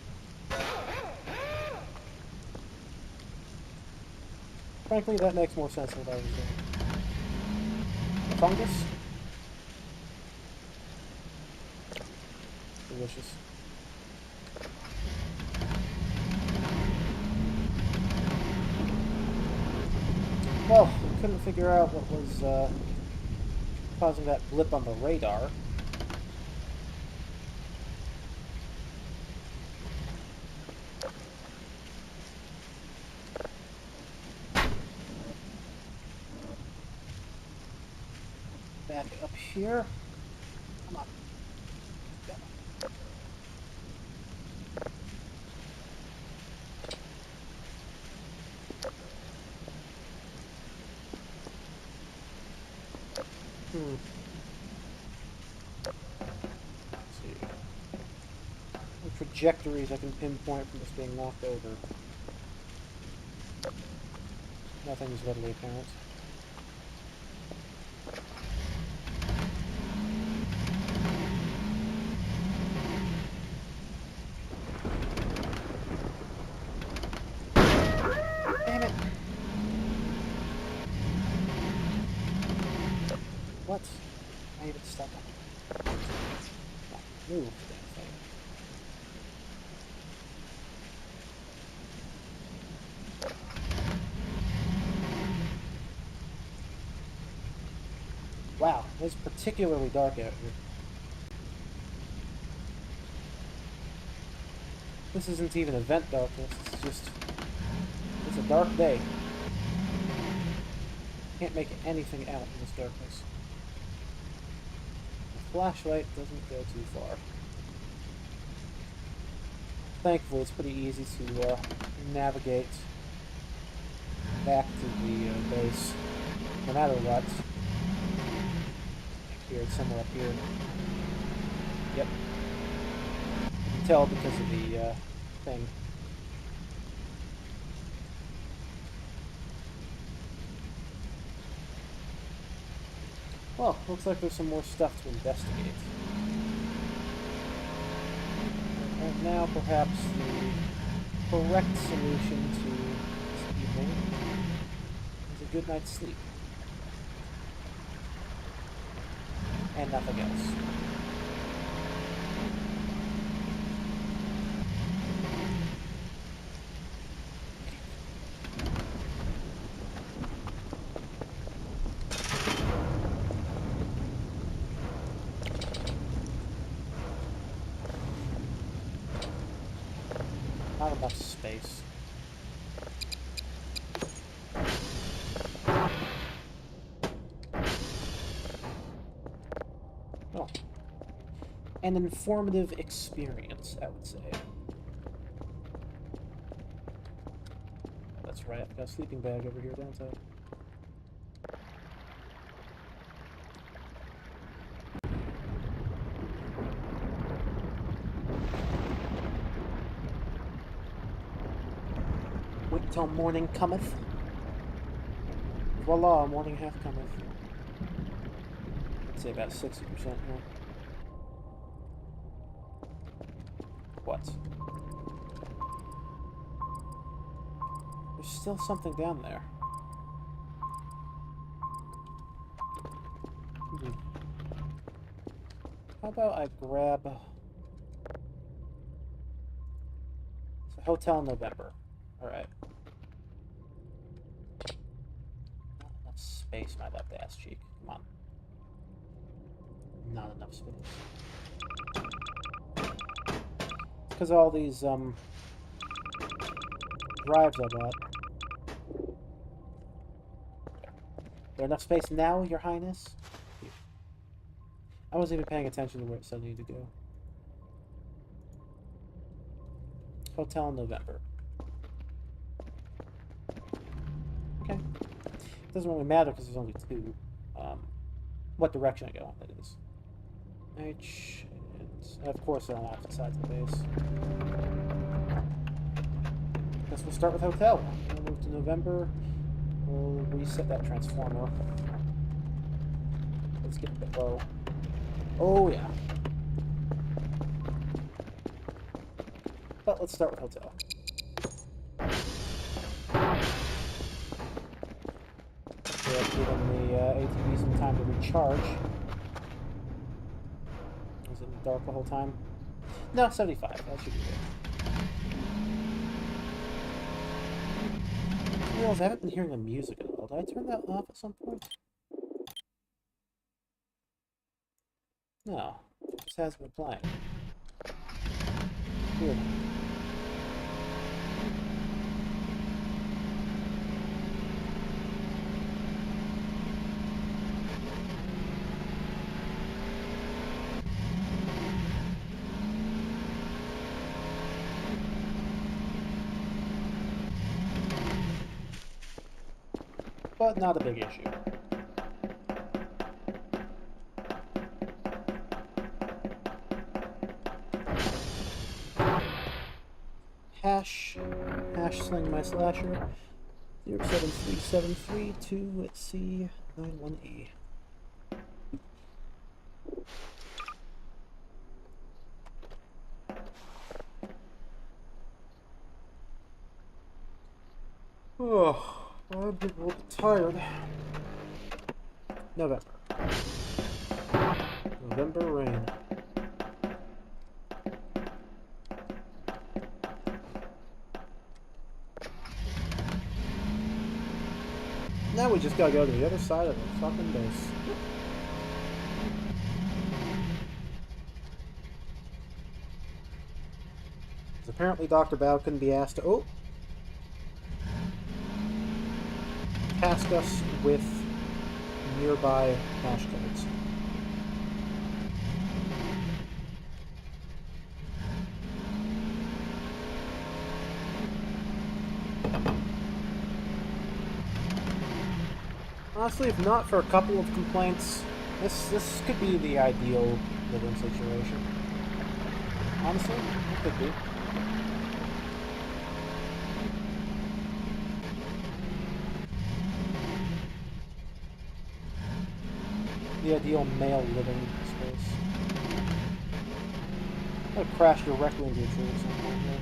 Frankly, that makes more sense than what I was doing. A fungus? Delicious. Well, couldn't figure out what was causing that blip on the radar. Back up here. Come on. Go. trajectories I can pinpoint from just being knocked over. Nothing is readily apparent. Damn it! What? I even stuck on it. Move, damn thing. Wow, it's particularly dark out here. This isn't even event darkness, it's just... it's a dark day. Can't make anything out in this darkness. The flashlight doesn't go too far. Thankfully, it's pretty easy to navigate back to the base, no matter what. Here, it's somewhere up here. Yep. You can tell because of the thing. Well, looks like there's some more stuff to investigate. And now, perhaps the correct solution to this evening is a good night's sleep. And nothing else. Not enough space. Oh. An informative experience, I would say. That's right, I've got a sleeping bag over here, don't I? Wait till morning cometh. Voila, morning hath cometh. I'd say about 60% here. What? There's still something down there. How about I grab... It's a Hotel November. Alright. Not enough space, my left ass cheek. Come on. Not enough space. Because all these, drives I bought. There enough space now, Your Highness? I wasn't even paying attention to where it said I needed to go. Hotel November. Okay. Doesn't really matter because there's only two. What direction I go, that is. H, and of course they're on opposite sides of the base. Guess we'll start with Hotel. We'll move to November. We'll reset that transformer. Let's get a bit low. Oh yeah. But let's start with Hotel. So I've given the ATV some time to recharge. Was it in the dark the whole time? No, 75. That should be good. I realize I haven't been hearing the music at all. Did I turn that off at some point? No. It just hasn't been playing. Weird. But not a big issue. hash sling my slasher. 07373 C91E. Oh, I'm getting a little tired. November. November rain. Now we just gotta go to the other side of the fucking base. 'Cause apparently Dr. Bao couldn't be asked to task us with nearby hash codes. Honestly, if not for a couple of complaints, this could be the ideal living situation. Honestly, it could be. The ideal male living space. I'm gonna crash directly into a tree at some point here.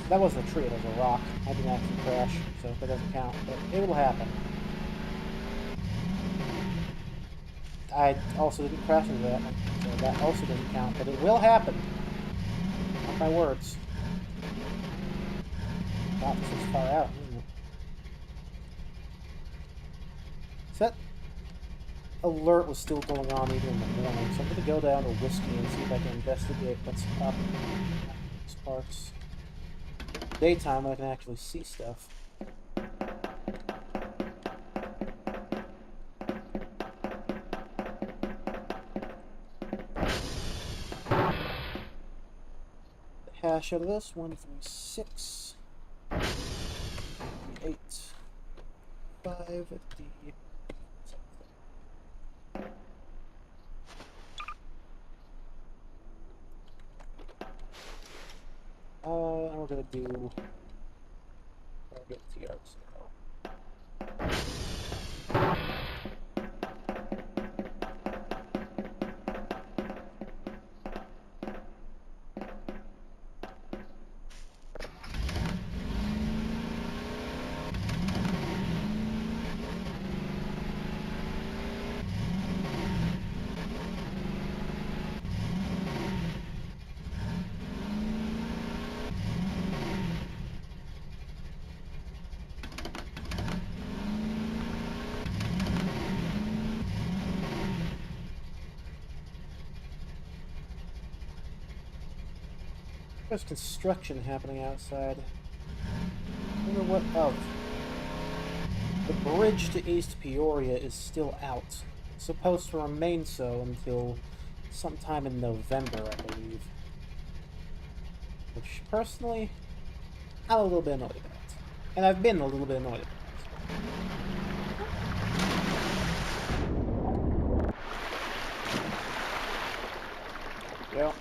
That wasn't a tree, it was a rock. I didn't actually crash, so that doesn't count, but it will happen. I also didn't crash into that one, so that also doesn't count, but it will happen. Mark my words. God, this is far out, isn't it? So that alert was still going on even in the morning, so I'm going to go down to Whiskey and see if I can investigate what's up in these parts. Daytime, I can actually see stuff. The hash out of this 136 8 5 at the and we're gonna do target TR0. There's construction happening outside. I wonder what of. The bridge to East Peoria is still out. It's supposed to remain so until sometime in November, I believe. Which, personally, I'm a little bit annoyed about. And I've been a little bit annoyed about. Yeah.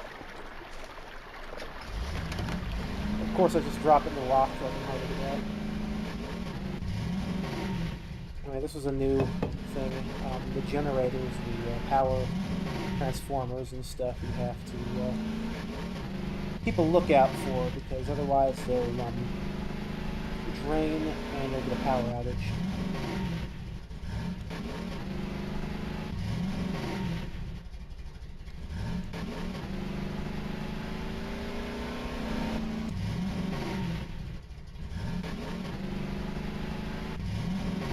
Of course, I just drop it in the lock so I can hide it out. Anyway, this was a new thing. The generators, the power transformers and stuff you have to keep a lookout for, because otherwise they'll drain and you'll get a power outage.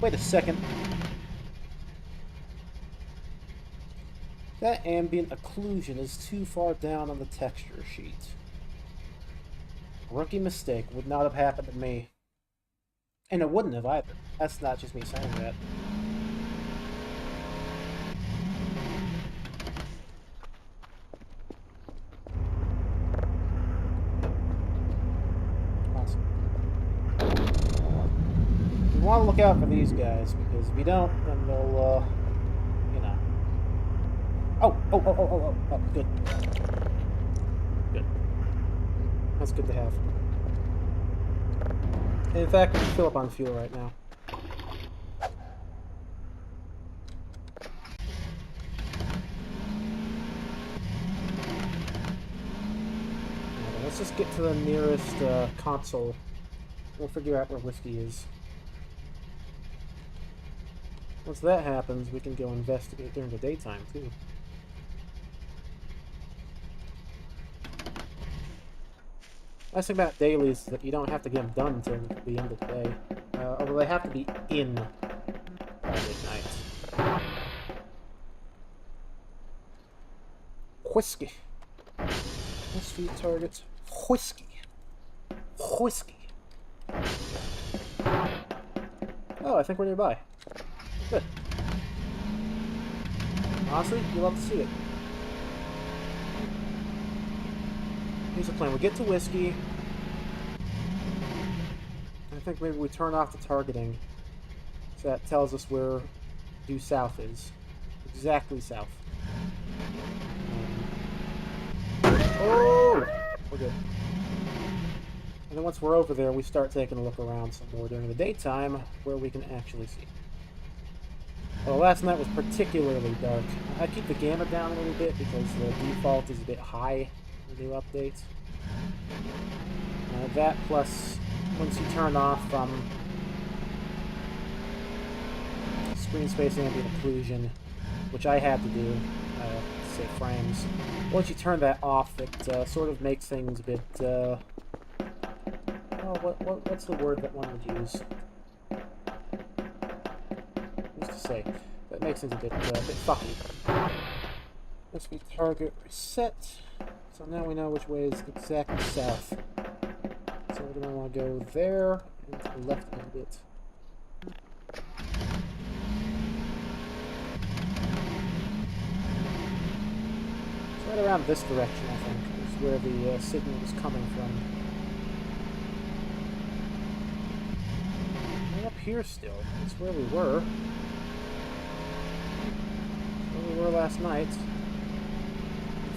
Wait a second. That ambient occlusion is too far down on the texture sheet. Rookie mistake. Would not have happened to me. And it wouldn't have either. That's not just me saying that. Awesome. You want to look out for these guys, because if you don't, then they'll, you know. Oh, good. Good. That's good to have. In fact, we can fill up on fuel right now. Alright, let's just get to the nearest console. We'll figure out where Whiskey is. Once that happens, we can go investigate during the daytime, too. Nice thing about dailies is that you don't have to get them done until the end of the day. Although they have to be in by midnight. Whiskey. Whiskey targets. Whiskey. Whiskey. Oh, I think we're nearby. Good. Honestly, you'll love to see it. Here's the plan. We get to Whiskey. I think maybe we turn off the targeting. So that tells us where due south is. Exactly south. Oh! We're good. And then once we're over there, we start taking a look around some more during the daytime where we can actually see. Well, last night was particularly dark. I keep the gamma down a little bit because the default is a bit high in the new update. That plus, once you turn off screen space ambient occlusion, which I had to do to save frames. Once you turn that off, it sort of makes things a bit. Oh, what's the word that one would use? Used to say that makes things a bit fucky. Let's be target reset. So now we know which way is exactly south. So we're gonna want to go there and to the left a little bit. Right around this direction, I think, is where the signal was coming from. Right up here still. That's where we were. That's where we were last night.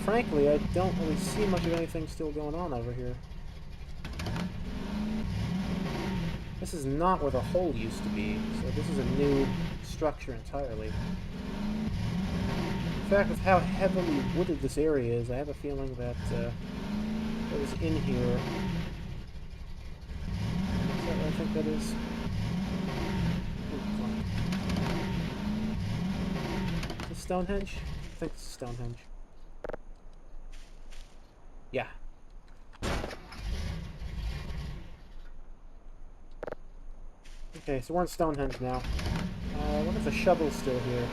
Frankly, I don't really see much of anything still going on over here. This is not where the hole used to be, so this is a new structure entirely. In fact, with how heavily wooded this area is, I have a feeling that what was in here... Is that what I think that is? Is this Stonehenge? I think this is Stonehenge. Yeah. Okay, so we're in Stonehenge now. I wonder if the shovel's still here.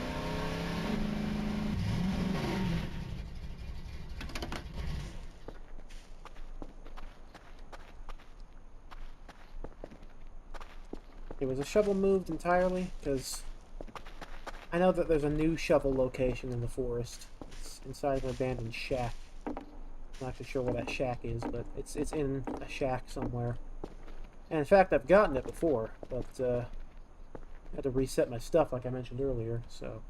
Was the shovel moved entirely? Because I know that there's a new shovel location in the forest. It's inside of an abandoned shack. I'm not actually sure where that shack is, but it's in a shack somewhere. And in fact, I've gotten it before, but I had to reset my stuff like I mentioned earlier, so...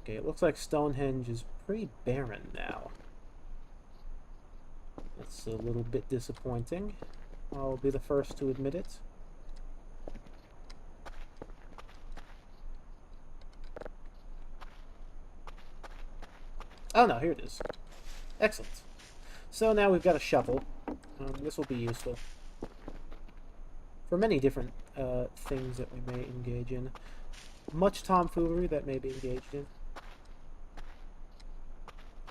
Okay, it looks like Stonehenge is pretty barren now. That's a little bit disappointing. I'll be the first to admit it. Oh no, here it is. Excellent. So now we've got a shovel. This will be useful for many different things that we may engage in. Much tomfoolery that may be engaged in.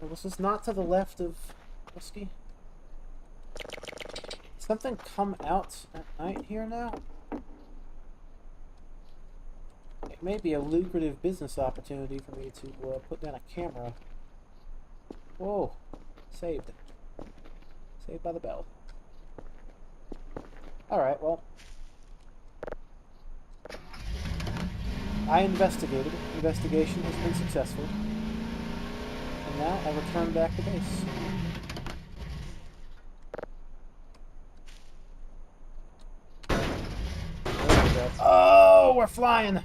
Well, this is not to the left of Whiskey. Something come out at night here now? It may be a lucrative business opportunity for me to put down a camera. Whoa. Saved. Saved by the bell. Alright, well. I investigated. Investigation has been successful. And now I return back to base. There we go. Oh, we're flying!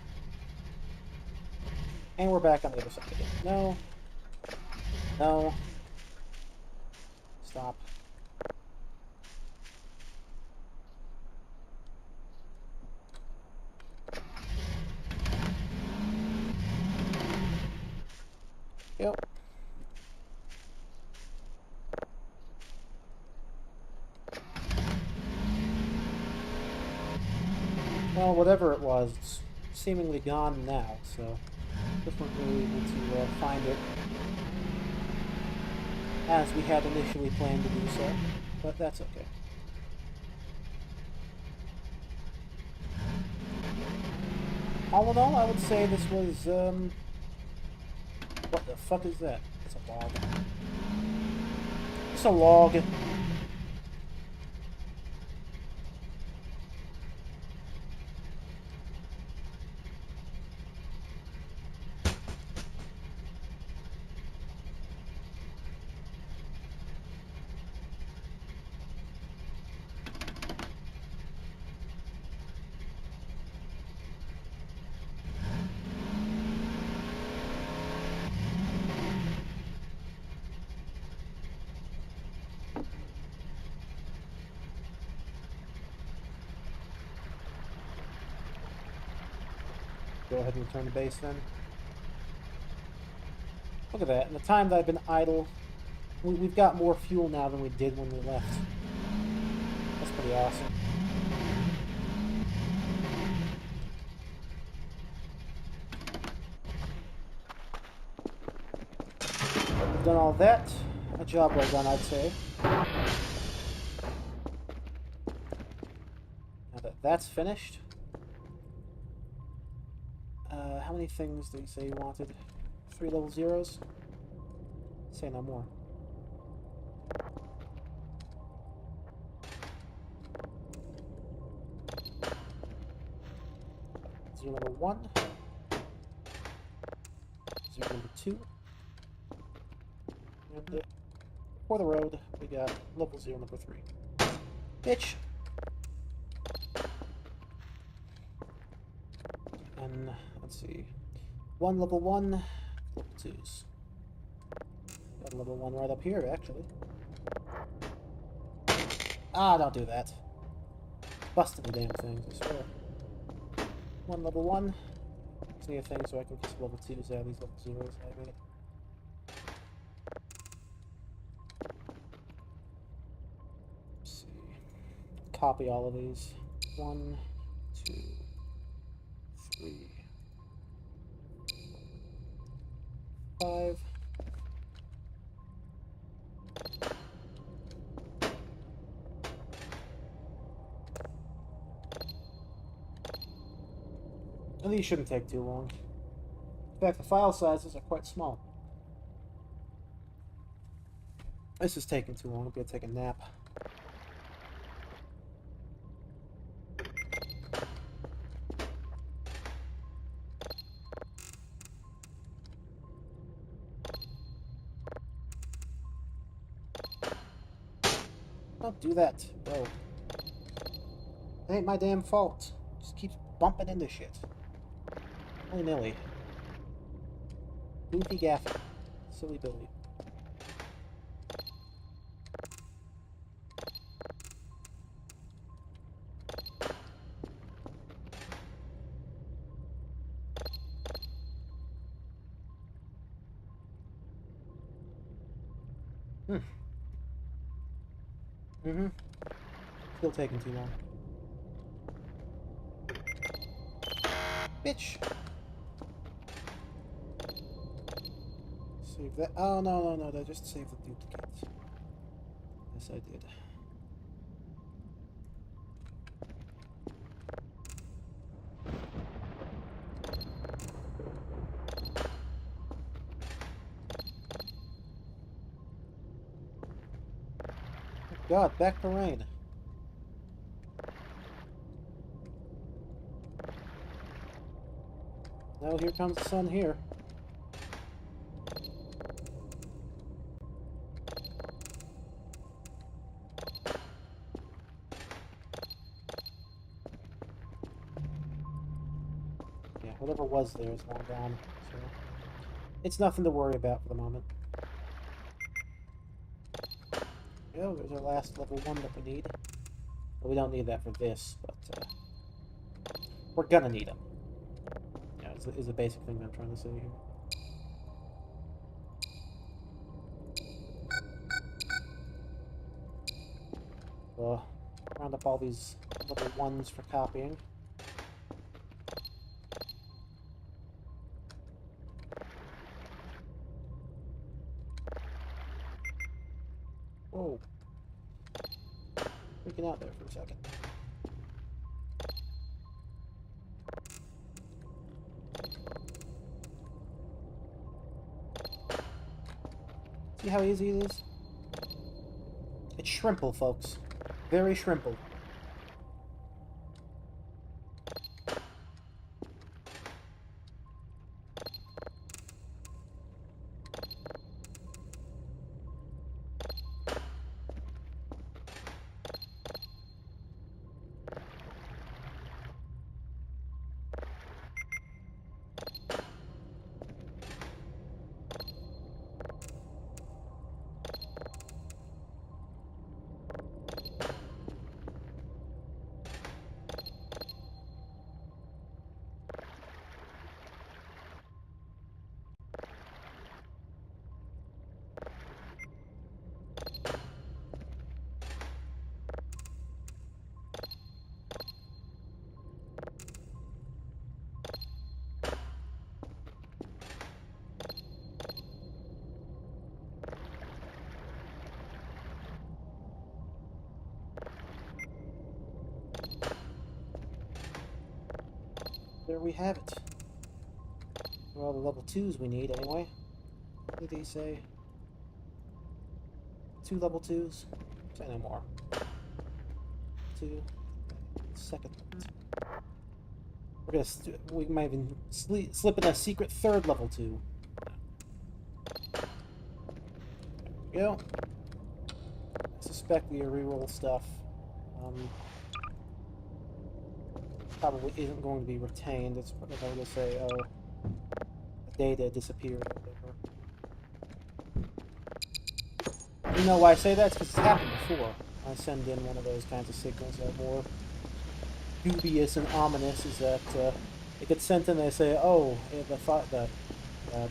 And we're back on the other side again. No. No. Stop. go. Well, whatever it was, it's seemingly gone now, so just weren't really able to find it as we had initially planned to do so, but that's okay. All in all, I would say this was, what the fuck is that? It's a log. It's a log. Go ahead and return to base then. Look at that. In the time that I've been idle, we've got more fuel now than we did when we left. That's pretty awesome. We've done all that. A job well done, I'd say. Now that that's finished, how many things did he say he wanted? 3 level zeros? Say no more. 0 level 1. 0 level 2. And for the road, we got level 0 number 3. Bitch! And let's see. 1 level 1, level 2s. Got a level 1 right up here, actually. Ah, don't do that. Busting the damn things, I swear. 1 level 1. Just need a thing so I can get level 2s out of these level 0s I made. Let's see. Copy all of these. 1, 2, 3, 5. And these shouldn't take too long. In fact, the file sizes are quite small. This is taking too long. I'm gonna take a nap. Don't do that, bro. It ain't my damn fault. Just keeps bumping into shit. Willy-nilly. Goofy Gaffy. Silly Billy. Still taking too long. Bitch! Save that. Oh, no. I just saved the duplicate. Yes, I did. God, back to rain. Now here comes the sun here. Yeah, whatever was there is long gone, so it's nothing to worry about for the moment. Oh, there's our last level 1 that we need. Well, we don't need that for this, but we're gonna need them. Yeah, is the basic thing that I'm trying to say here. round up all these little ones for copying. Whoa. Freaking out there for a second. See how easy it is? It's shrimple, folks. Very shrimple. There we have it. For all the level 2s we need, anyway. What did he say? 2 level 2s? Say no more. 2. Second. We're gonna we might even slip in a secret 3rd level 2. There we go. I suspect we reroll stuff. Probably isn't going to be retained. It's probably going to say, oh, the data disappeared or whatever. You know why I say that? It's because it's happened before. I send in one of those kinds of signals that are more dubious and ominous, is that it gets sent in and they say, oh, the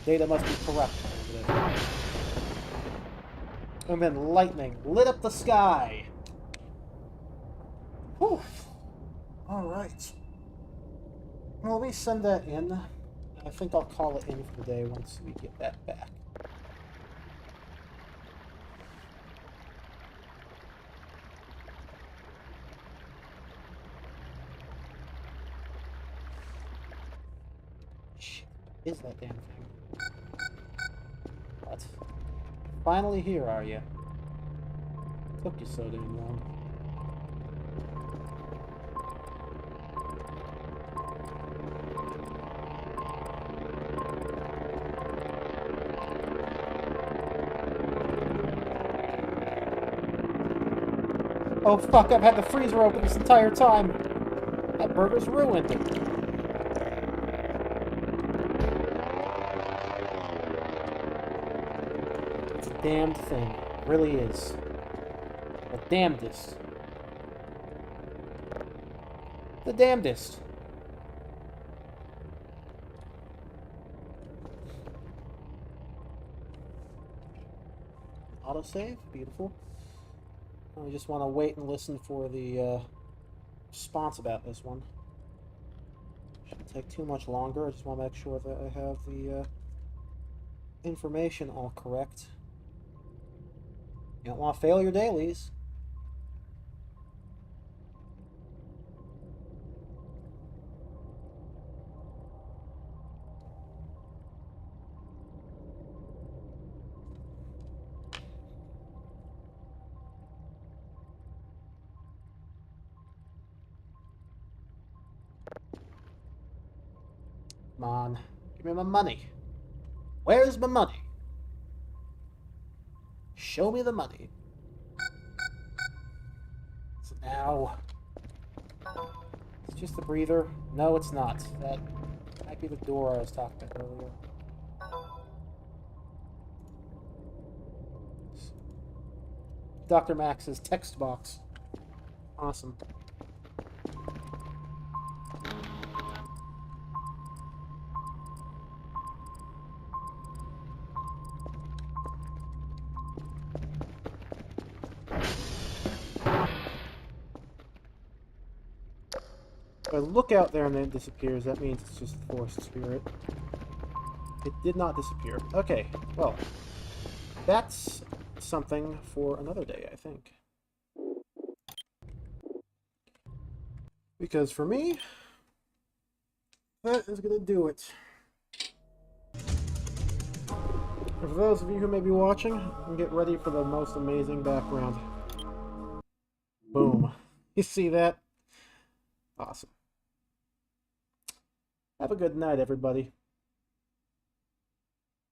data must be corrupt. And then lightning lit up the sky. Whew. Alright. Well, let me send that in. I think I'll call it in for the day once we get that back. Shit, what is that damn thing? What? Finally here, are you? Took you so damn long. Oh fuck, I've had the freezer open this entire time. That burger's ruined. It's a damned thing. It really is. The damnedest. The damnedest. Autosave? Beautiful. I just want to wait and listen for the response about this one. Shouldn't take too much longer. I just want to make sure that I have the information all correct. You don't want to fail your dailies. Come on, give me my money. Where's my money? Show me the money. So now, it's just the breather. No, it's not. That might be the door I was talking about earlier. Dr. Max's text box. Awesome. If I look out there and then it disappears, that means it's just a forest spirit. It did not disappear. Okay, well, that's something for another day, I think. Because for me, that is going to do it. And for those of you who may be watching, get ready for the most amazing background. Boom. You see that? Awesome. Have a good night, everybody.